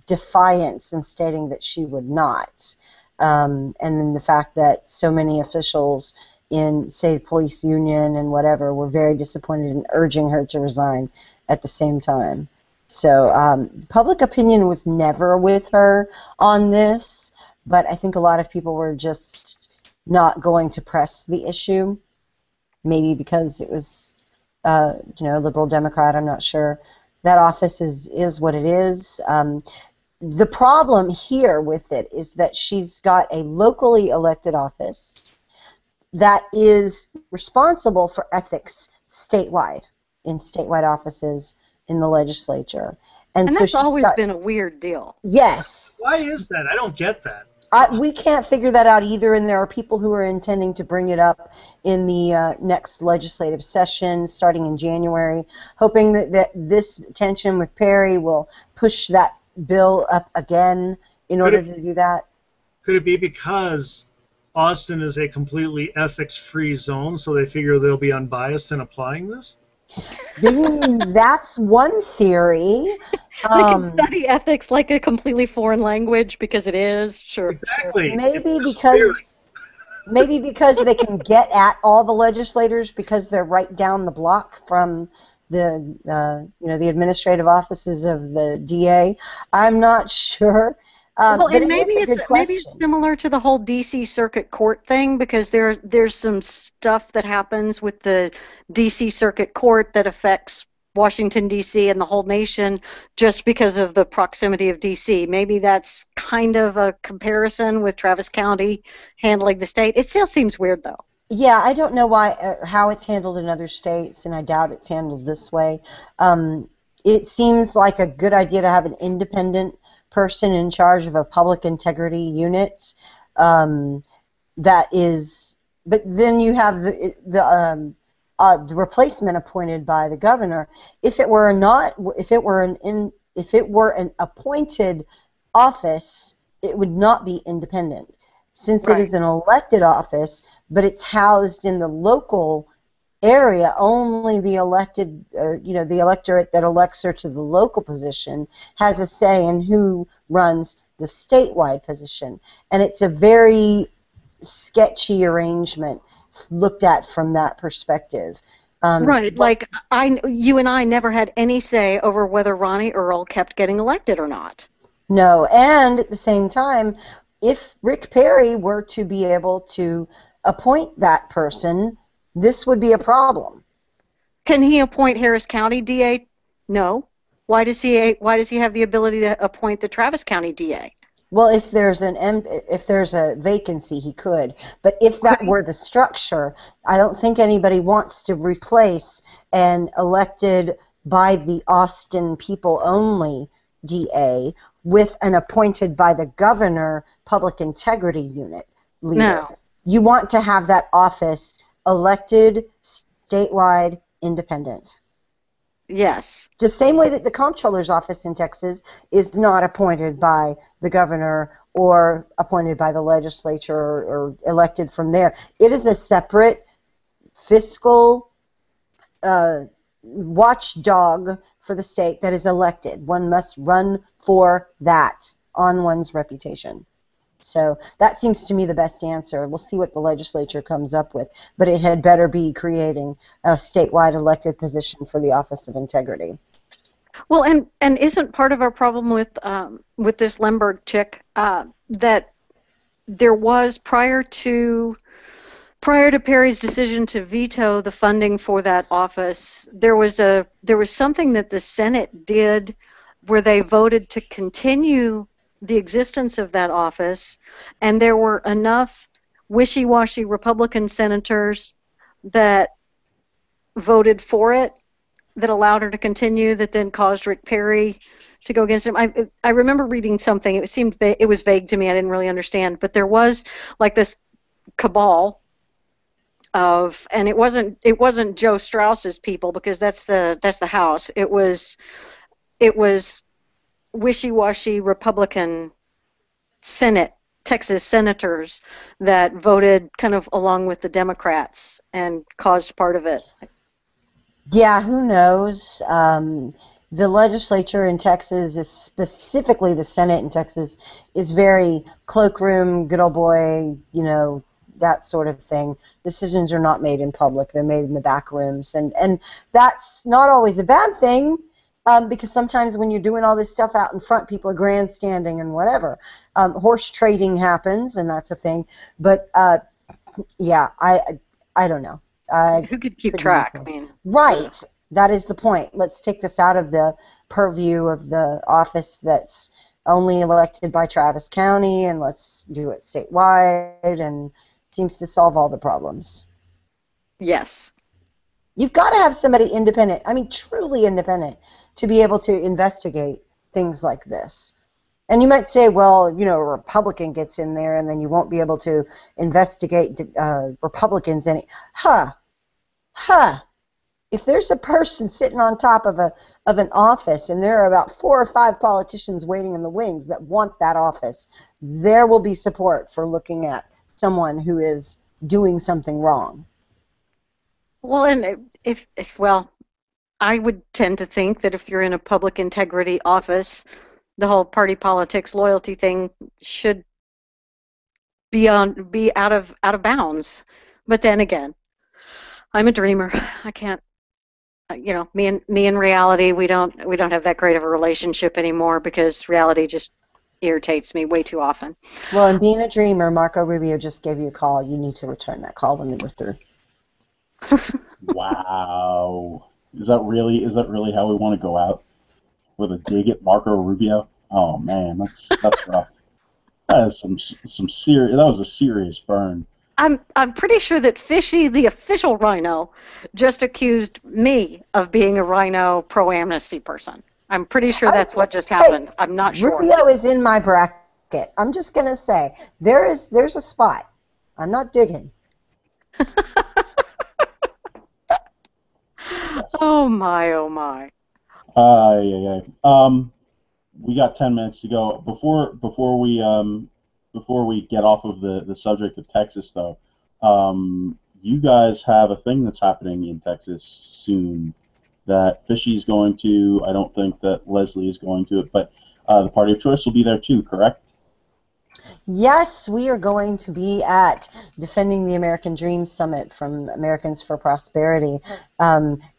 defiance in stating that she would not, and then the fact that so many officials in, say, the police union and whatever were very disappointed in urging her to resign at the same time. So public opinion was never with her on this, but I think a lot of people were just not going to press the issue, maybe because it was, liberal Democrat, I'm not sure. That office is what it is. The problem here with it is that she's got a locally elected office that is responsible for ethics statewide, in statewide offices in the legislature. And so that's always been a weird deal. Yes. Why is that? I don't get that. We can't figure that out either, and there are people who are intending to bring it up in the next legislative session starting in January, hoping that this tension with Perry will push that bill up again in order to do that. Could it be because Austin is a completely ethics-free zone, so they figure they'll be unbiased in applying this? That's one theory. They can study ethics like a completely foreign language because it is, sure. Exactly. Maybe because they can get at all the legislators because they're right down the block from the the administrative offices of the DA. I'm not sure. Well, and maybe it's similar to the whole D.C. Circuit Court thing, because there's some stuff that happens with the D.C. Circuit Court that affects Washington, D.C. and the whole nation just because of the proximity of D.C. Maybe that's kind of a comparison with Travis County handling the state. It still seems weird, though. Yeah, I don't know how it's handled in other states, and I doubt it's handled this way. It seems like a good idea to have an independent person in charge of a public integrity unit. That is, but then you have the replacement appointed by the governor. If it were an appointed office, it would not be independent, since Right. it is an elected office, but it's housed in the local area. Only the elected, the electorate that elects her to the local position has a say in who runs the statewide position, and it's a very sketchy arrangement looked at from that perspective. Right, like you and I never had any say over whether Ronnie Earl kept getting elected or not. No, and at the same time, if Rick Perry were to be able to appoint that person, this would be a problem. Can he appoint Harris County DA? No. Why does he have the ability to appoint the Travis County DA? Well, if there's a vacancy, he could. But if that were the structure, I don't think anybody wants to replace an elected by the Austin people only DA with an appointed by the governor public integrity unit leader. No. You want to have that office elected, statewide, independent. Yes. The same way that the comptroller's office in Texas is not appointed by the governor or appointed by the legislature or elected from there. It is a separate fiscal watchdog for the state that is elected. One must run for that on one's reputation. So that seems to me the best answer. We'll see what the legislature comes up with, but it had better be creating a statewide elected position for the Office of Integrity. Well, and isn't part of our problem with this Lemberg chick that there was prior to Perry's decision to veto the funding for that office, there was something that the Senate did where they voted to continue the existence of that office, and there were enough wishy-washy Republican senators that voted for it that allowed her to continue, that then caused Rick Perry to go against him. I remember reading something. It was vague to me. I didn't really understand, but there was like this cabal of, and it wasn't Joe Strauss's people, because that's the House. It was wishy-washy Republican Texas senators that voted kind of along with the Democrats and caused part of it. Yeah, who knows? The legislature in Texas, is specifically the Senate in Texas, is very cloakroom, good old boy, that sort of thing. Decisions are not made in public. They're made in the back rooms. And that's not always a bad thing, because sometimes when you're doing all this stuff out in front, people are grandstanding and whatever. Horse trading happens, and that's a thing. But, yeah, I don't know. Who could keep track? I mean, right. That is the point. Let's take this out of the purview of the office that's only elected by Travis County, and let's do it statewide, and it seems to solve all the problems. Yes. You've got to have somebody independent, I mean truly independent, to be able to investigate things like this. And you might say, well, a Republican gets in there and then you won't be able to investigate Republicans any. If there's a person sitting on top of an office and there are about 4 or 5 politicians waiting in the wings that want that office, there will be support for looking at someone who is doing something wrong. Well, and I would tend to think that if you're in a public integrity office, the whole party politics loyalty thing should be out of bounds. But then again, I'm a dreamer. I can't. Me and reality, we don't have that great of a relationship anymore, because reality just irritates me way too often. Well, and being a dreamer, Marco Rubio just gave you a call. You need to return that call when they were through. Wow. Is that really how we want to go out? With a dig at Marco Rubio? Oh man, that's rough. That was a serious burn. I'm pretty sure that Fishy, the official rhino, just accused me of being a rhino pro-amnesty person. I'm pretty sure that's what just happened. I'm not sure. Rubio is in my bracket. I'm just going to say, there's a spot. I'm not digging. Oh my, oh my. We got 10 minutes to go. Before we get off of the subject of Texas, though, you guys have a thing that's happening in Texas soon that Fishy's going to. I don't think that Leslie is going to it, but the Party of Choice will be there too, correct? Yes, we are going to be at Defending the American Dream Summit from Americans for Prosperity.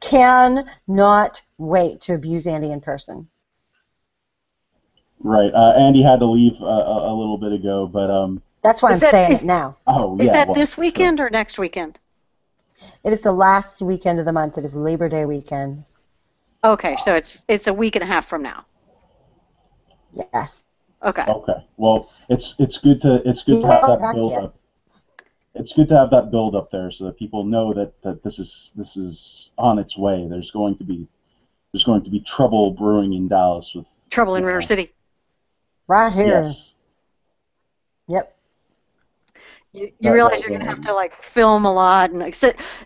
Cannot wait to abuse Andy in person. Right. Andy had to leave a little bit ago, but that's why I'm saying it now. Oh, yeah. Is that this weekend or next weekend? It is the last weekend of the month. It is Labor Day weekend. Okay, so it's a week and a half from now. Yes. Okay. Okay. Well, it's good to have that build up. It's good to have that build up there so that people know that this is on its way. There's going to be trouble brewing in Dallas with trouble in River City. Right here. Yes. Yep. You realize you're going to have to film a lot, and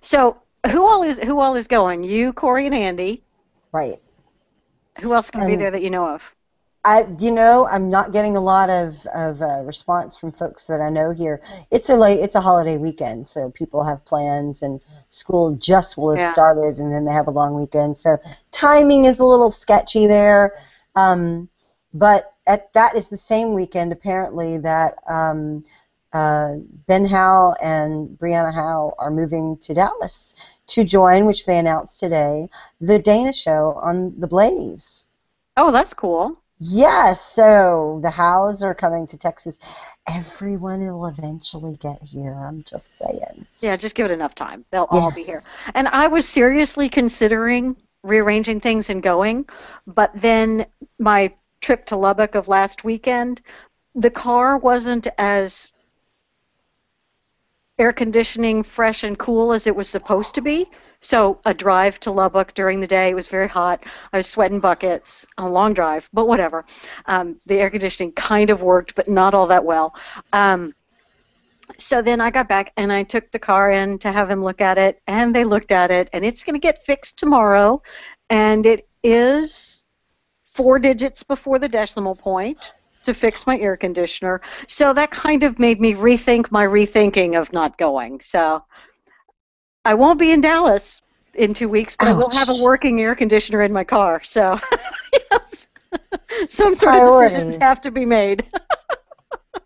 so who all is going? You, Corey, and Andy. Right. Who else can be there that you know of? I'm not getting a lot of response from folks that I know here. It's a holiday weekend, so people have plans, and school just will have Yeah. started, and then they have a long weekend. So timing is a little sketchy there. But that is the same weekend, apparently, that Ben Howe and Brianna Howe are moving to Dallas to join, which they announced today, the Dana Show on the Blaze. Oh, that's cool. Yes, so the Howes are coming to Texas. Everyone will eventually get here, I'm just saying. Yeah, just give it enough time. They'll all be here. Yes. And I was seriously considering rearranging things and going, but then my trip to Lubbock of last weekend, the car wasn't as air conditioning fresh and cool as it was supposed to be. So a drive to Lubbock during the day, it was very hot. I was sweating buckets, a long drive, but whatever. The air conditioning kind of worked, but not all that well. So then I got back and I took the car in to have them look at it, and they looked at it, and it's going to get fixed tomorrow, and it is 4 digits before the decimal point to fix my air conditioner. So that kind of made me rethink my rethinking of not going. So I won't be in Dallas in 2 weeks, but I will have a Ouch. working air conditioner in my car. So yes, some sort of decisions Priorities. have to be made.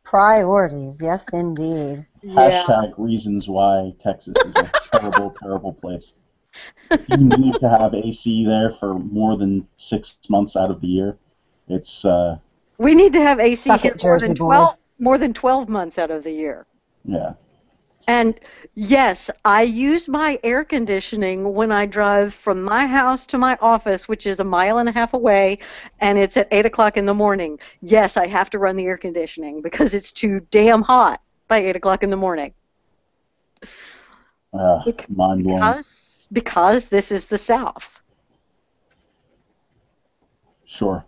Priorities, yes, indeed. Yeah. Hashtag reasons why Texas is a terrible, terrible place. You need to have AC there for more than 6 months out of the year. It's We need to have AC Suck here it, Jersey more than 12 months out of the year. yeah. And yes, I use my air conditioning when I drive from my house to my office, which is a mile and a half away, and it's at 8 o'clock in the morning. Yes, I have to run the air conditioning because it's too damn hot by 8 o'clock in the morning. Mind blowing. Because this is the South. Sure.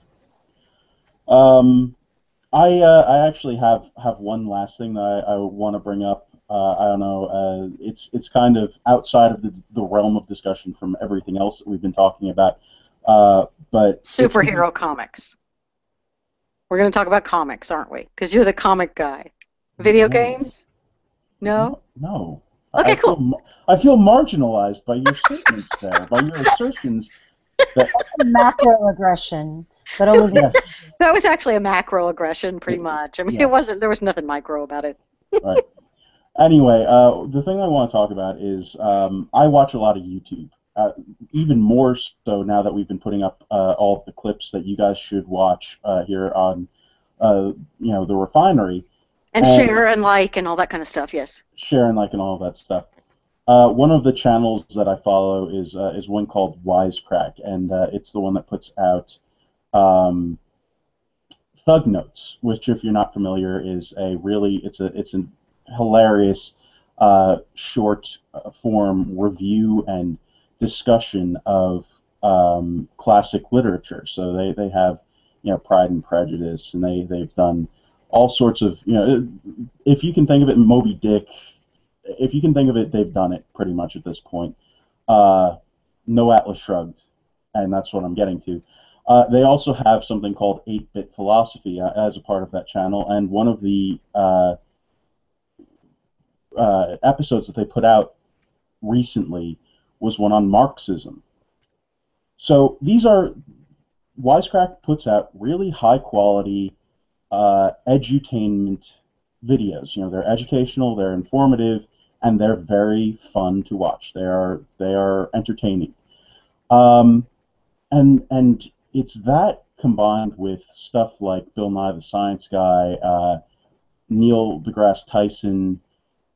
I actually have one last thing that I want to bring up. I don't know. It's kind of outside of the realm of discussion from everything else that we've been talking about. But Superhero comics. We're going to talk about comics, aren't we? Because you're the comic guy. Video games? No? No. Okay, cool. I feel marginalized by your statements there, by your assertions. That's a macroaggression, but only Yes. That was actually a macro aggression, pretty much. I mean, Yes. there was nothing micro about it. Right. Anyway, the thing I want to talk about is I watch a lot of YouTube. Even more so now that we've been putting up all of the clips that you guys should watch here on, the Refinery. And share and like and all that kind of stuff, yes. Share and like and all of that stuff. One of the channels that I follow is one called Wisecrack, and it's the one that puts out Thug Notes, which, if you're not familiar, is it's a hilarious short form review and discussion of classic literature. So they have Pride and Prejudice, and they've done all sorts of if you can think of it, Moby Dick. If you can think of it, they've done it pretty much at this point. No Atlas Shrugged, and that's what I'm getting to. They also have something called 8-Bit Philosophy as a part of that channel, and one of the episodes that they put out recently was one on Marxism. So Wisecrack puts out really high quality edutainment videos. They're educational, they're informative, and they're very fun to watch. They are entertaining. And it's that combined with stuff like Bill Nye the Science Guy, Neil deGrasse Tyson,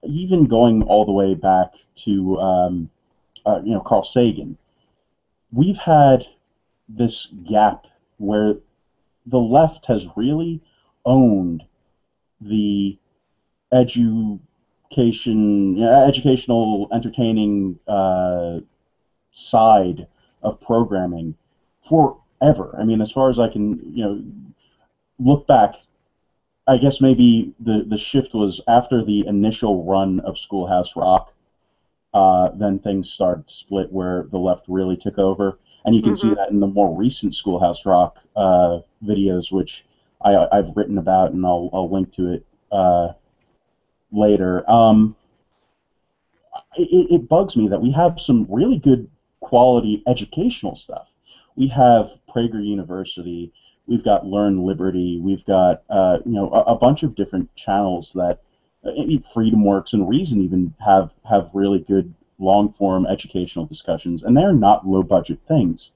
even going all the way back to Carl Sagan. We've had this gap where the left has really owned the educational, entertaining side of programming forever. I mean, as far as I can, look back, I guess maybe the shift was after the initial run of Schoolhouse Rock. Then things started to split where the left really took over. And you can see Mm-hmm. that in the more recent Schoolhouse Rock videos, which I've written about, and I'll link to it later. It bugs me that we have some really good quality educational stuff. We have Prager University, we've got Learn Liberty, we've got a bunch of different channels that FreedomWorks and Reason even have really good long form educational discussions, and they're not low budget things.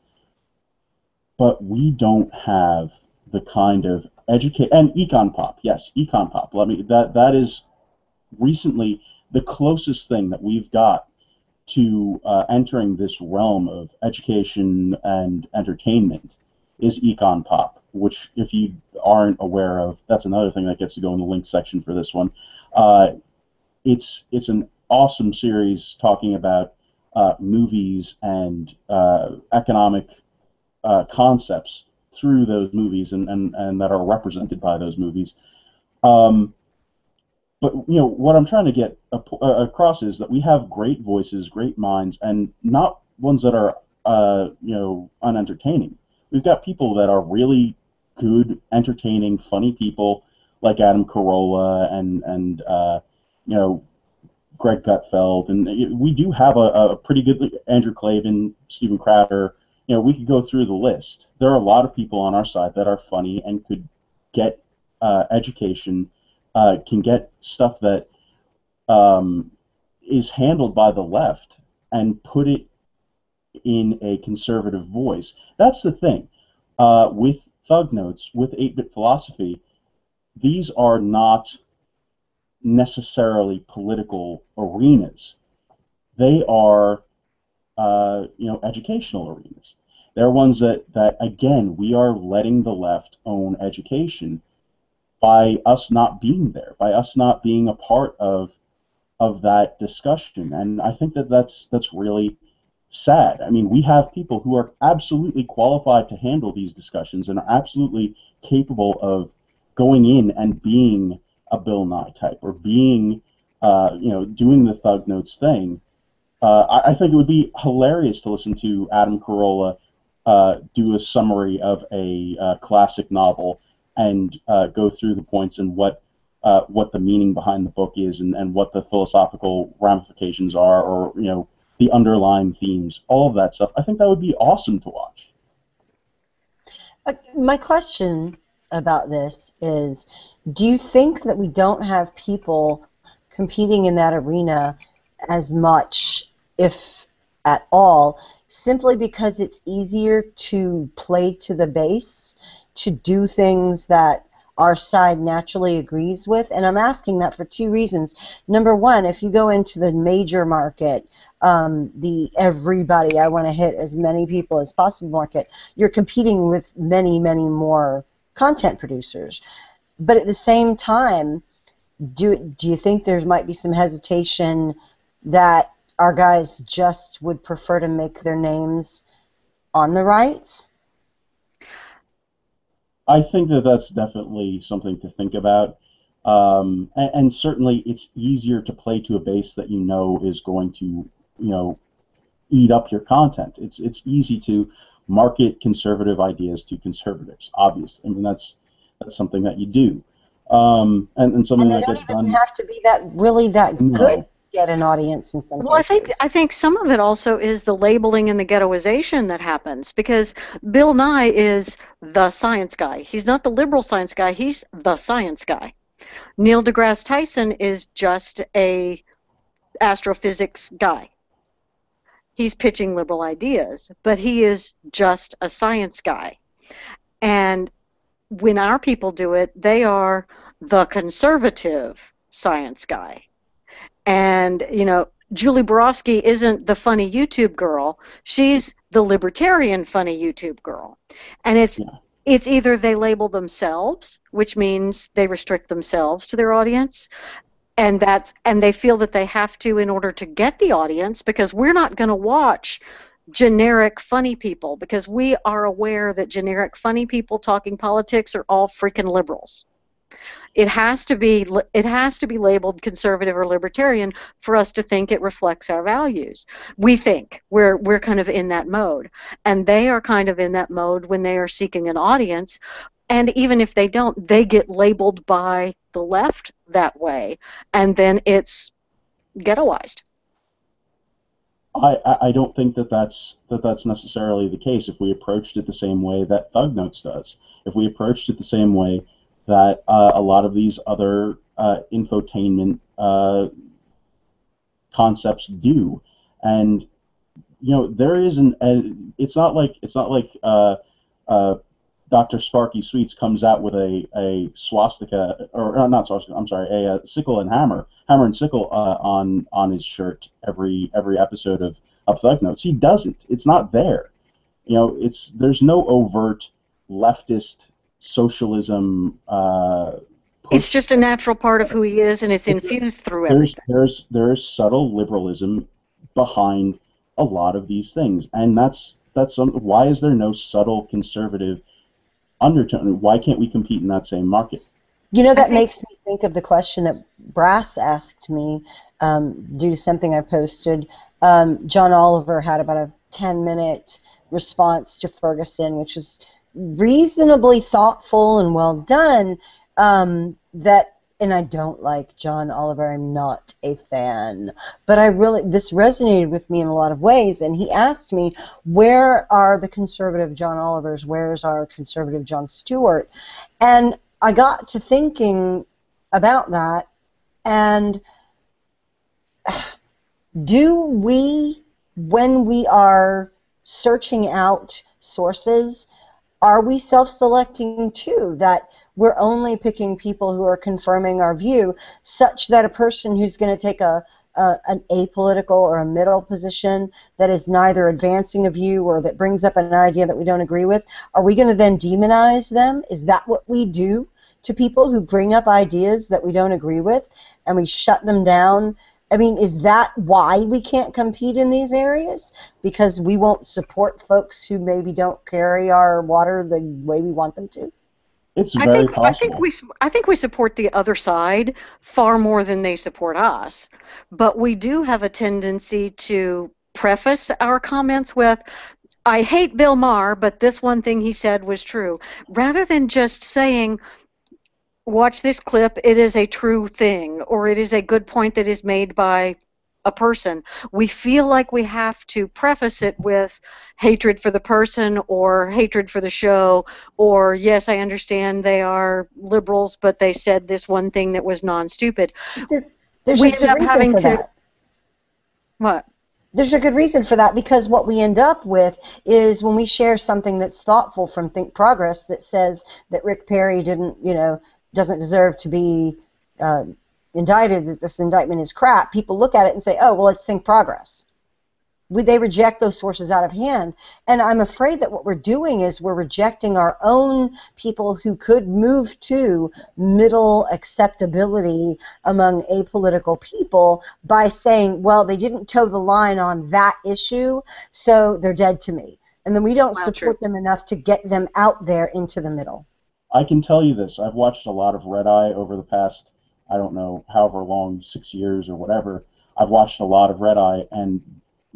But we don't have the kind of educate and Econ Pop, yes, Econ Pop. Let me that is recently the closest thing that we've got to entering this realm of education and entertainment is Econ Pop, which, if you aren't aware of, that's another thing that gets to go in the link section for this one. It's an awesome series talking about movies and economic concepts through those movies and that are represented by those movies. But what I'm trying to get across is that we have great voices, great minds, and not ones that are unentertaining. We've got people that are really good, entertaining, funny people like Adam Carolla and Greg Gutfeld, and we do have a pretty good Andrew Klavan, Stephen Crowder. We could go through the list. There are a lot of people on our side that are funny and could get education. Can get stuff that is handled by the left and put it in a conservative voice. That's the thing. With Thug Notes, with 8-Bit Philosophy, these are not necessarily political arenas. They are, educational arenas. They're ones that, again, we are letting the left own education by us not being there, by us not being a part of that discussion. And I think that's really sad. I mean, we have people who are absolutely qualified to handle these discussions and are absolutely capable of going in and being a Bill Nye type or being, doing the Thug Notes thing. I think it would be hilarious to listen to Adam Carolla do a summary of a classic novel and go through the points and what the meaning behind the book is and what the philosophical ramifications are, or the underlying themes, all of that stuff. I think that would be awesome to watch. My question about this is, do you think that we don't have people competing in that arena as much, if at all, simply because it's easier to play to the base, to do things that our side naturally agrees with? And I'm asking that for two reasons. Number one, if you go into the major market, the everybody, I want to hit as many people as possible market, you're competing with many, many more content producers. But at the same time, do you think there might be some hesitation that our guys just would prefer to make their names on the right? I think that's definitely something to think about. And certainly it's easier to play to a base that is going to, eat up your content. It's easy to market conservative ideas to conservatives, obviously. I mean, that's something that you do. And something And they that don't gets even done. have to be that good to get an audience in some Well, cases. I think some of it also is the labeling and the ghettoization that happens, because Bill Nye is the science guy. He's not the liberal science guy. He's the science guy. Neil deGrasse Tyson is just a astrophysics guy. He's pitching liberal ideas, but he is just a science guy. And when our people do it, they are the conservative science guy. And, Julie Borowski isn't the funny YouTube girl. She's the libertarian funny YouTube girl. And it's either they label themselves, which means they restrict themselves to their audience, and they feel that they have to in order to get the audience, because we're not going to watch generic funny people, because we are aware that generic funny people talking politics are all freaking liberals. It has to be labeled conservative or libertarian for us to think it reflects our values. We think we're kind of in that mode, and they are kind of in that mode when they are seeking an audience. And even if they don't, they get labeled by the left that way, and then it's ghettoized. I don't think that's necessarily the case if we approached it the same way that Thug Notes does. If we approached it the same way that a lot of these other infotainment concepts do, and there isn't. It's not like Dr. Sparky Sweets comes out with a swastika, or not swastika. I'm sorry, a sickle and hammer and sickle on his shirt every episode of Thug Notes. He doesn't. It's not there. There's no overt leftist socialism. It's just a natural part of who he is, and it's infused through everything. There's subtle liberalism behind a lot of these things, and why is there no subtle conservative undertone? Why can't we compete in that same market? That makes me think of the question that Brass asked me due to something I posted. John Oliver had about a 10-minute response to Ferguson, which was reasonably thoughtful and well done. And I don't like John Oliver. I'm not a fan. But this resonated with me in a lot of ways. And he asked me, where are the conservative John Olivers? Where's our conservative Jon Stewart? And I got to thinking about that. And do we, when we are searching out sources, are we self-selecting too? That we're only picking people who are confirming our view, such that a person who's going to take an apolitical or a middle position that is neither advancing a view or that brings up an idea that we don't agree with, are we going to then demonize them? Is that what we do to people who bring up ideas that we don't agree with, and we shut them down? I mean, is that why we can't compete in these areas? Because we won't support folks who maybe don't carry our water the way we want them to? It's very possible. I think we support the other side far more than they support us. But we do have a tendency to preface our comments with, I hate Bill Maher, but this one thing he said was true, rather than just saying, watch this clip, it is a true thing, or it is a good point that is made by a person. We feel like we have to preface it with hatred for the person or hatred for the show, or yes, I understand they are liberals, but they said this one thing that was non-stupid. There's a good reason for that. What? There's a good reason for that, because what we end up with is when we share something that's thoughtful from Think Progress that says that Rick Perry doesn't deserve to be indicted, that this indictment is crap, people look at it and say, oh, well, let's Think Progress. They reject those sources out of hand. And I'm afraid that what we're doing is we're rejecting our own people who could move to middle acceptability among apolitical people by saying, well, they didn't toe the line on that issue, so they're dead to me. And then we don't support them enough to get them out there into the middle. I can tell you this. I've watched a lot of Red Eye over the past, I don't know, however long, 6 years or whatever. I've watched a lot of Red Eye, and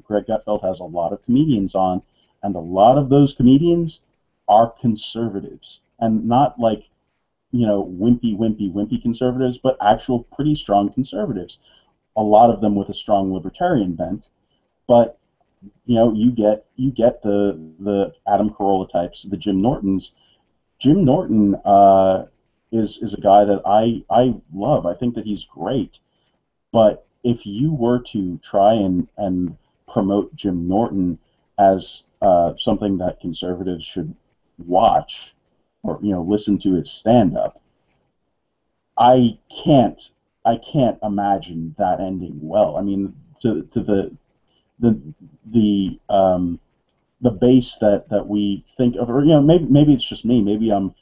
Greg Gutfeld has a lot of comedians on, and a lot of those comedians are conservatives, and not like, wimpy conservatives, but actual pretty strong conservatives. A lot of them with a strong libertarian bent, but you get the Adam Carolla types, the Jim Nortons. Jim Norton is a guy that I love. I think that he's great, but if you were to try and promote Jim Norton as something that conservatives should watch or listen to his stand-up, I can't imagine that ending well. I mean, to the base that we think of, or maybe it's just me. Maybe I'm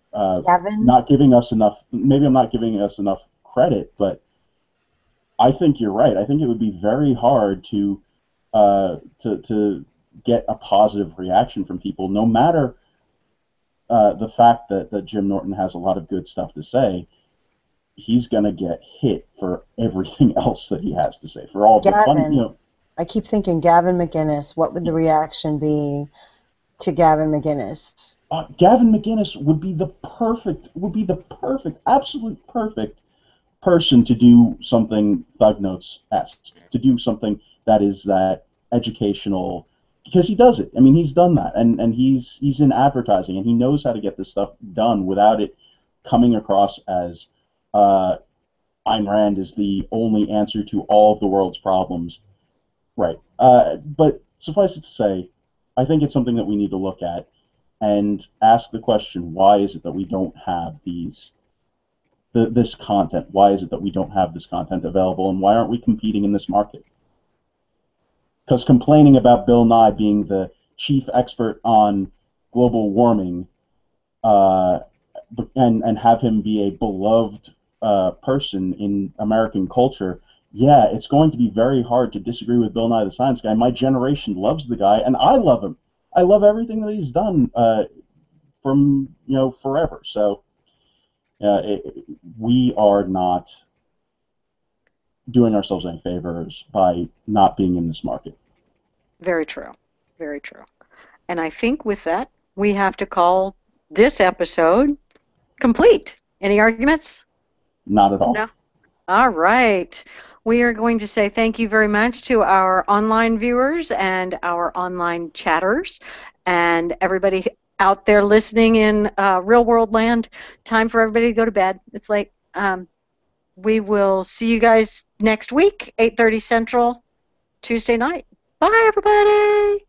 not giving us enough. Maybe I'm not giving us enough credit, but I think you're right. I think it would be very hard to get a positive reaction from people, no matter the fact that Jim Norton has a lot of good stuff to say, he's going to get hit for everything else that he has to say, for all the fun, Gavin, I keep thinking Gavin McInnes. What would the reaction be to Gavin McInnes? Gavin McInnes would be the perfect, absolute perfect person to do something Thug Notes-esque, to do something that is that educational, because he does it. I mean, he's done that, and he's in advertising, and he knows how to get this stuff done without it coming across as Ayn Rand is the only answer to all of the world's problems. Right. But suffice it to say, I think it's something that we need to look at and ask the question: why is it that we don't have this content? Why is it that we don't have this content available, and why aren't we competing in this market? Because complaining about Bill Nye being the chief expert on global warming, uh, and have him be a beloved person in American culture, yeah, it's going to be very hard to disagree with Bill Nye the Science Guy. My generation loves the guy, and I love him. I love everything that he's done from forever. So we are not doing ourselves any favors by not being in this market. Very true. Very true. And I think with that, we have to call this episode complete. Any arguments? Not at all. No. All right. We are going to say thank you very much to our online viewers and our online chatters and everybody out there listening in real world land. Time for everybody to go to bed. It's late. We will see you guys next week, 8:30 Central, Tuesday night. Bye, everybody.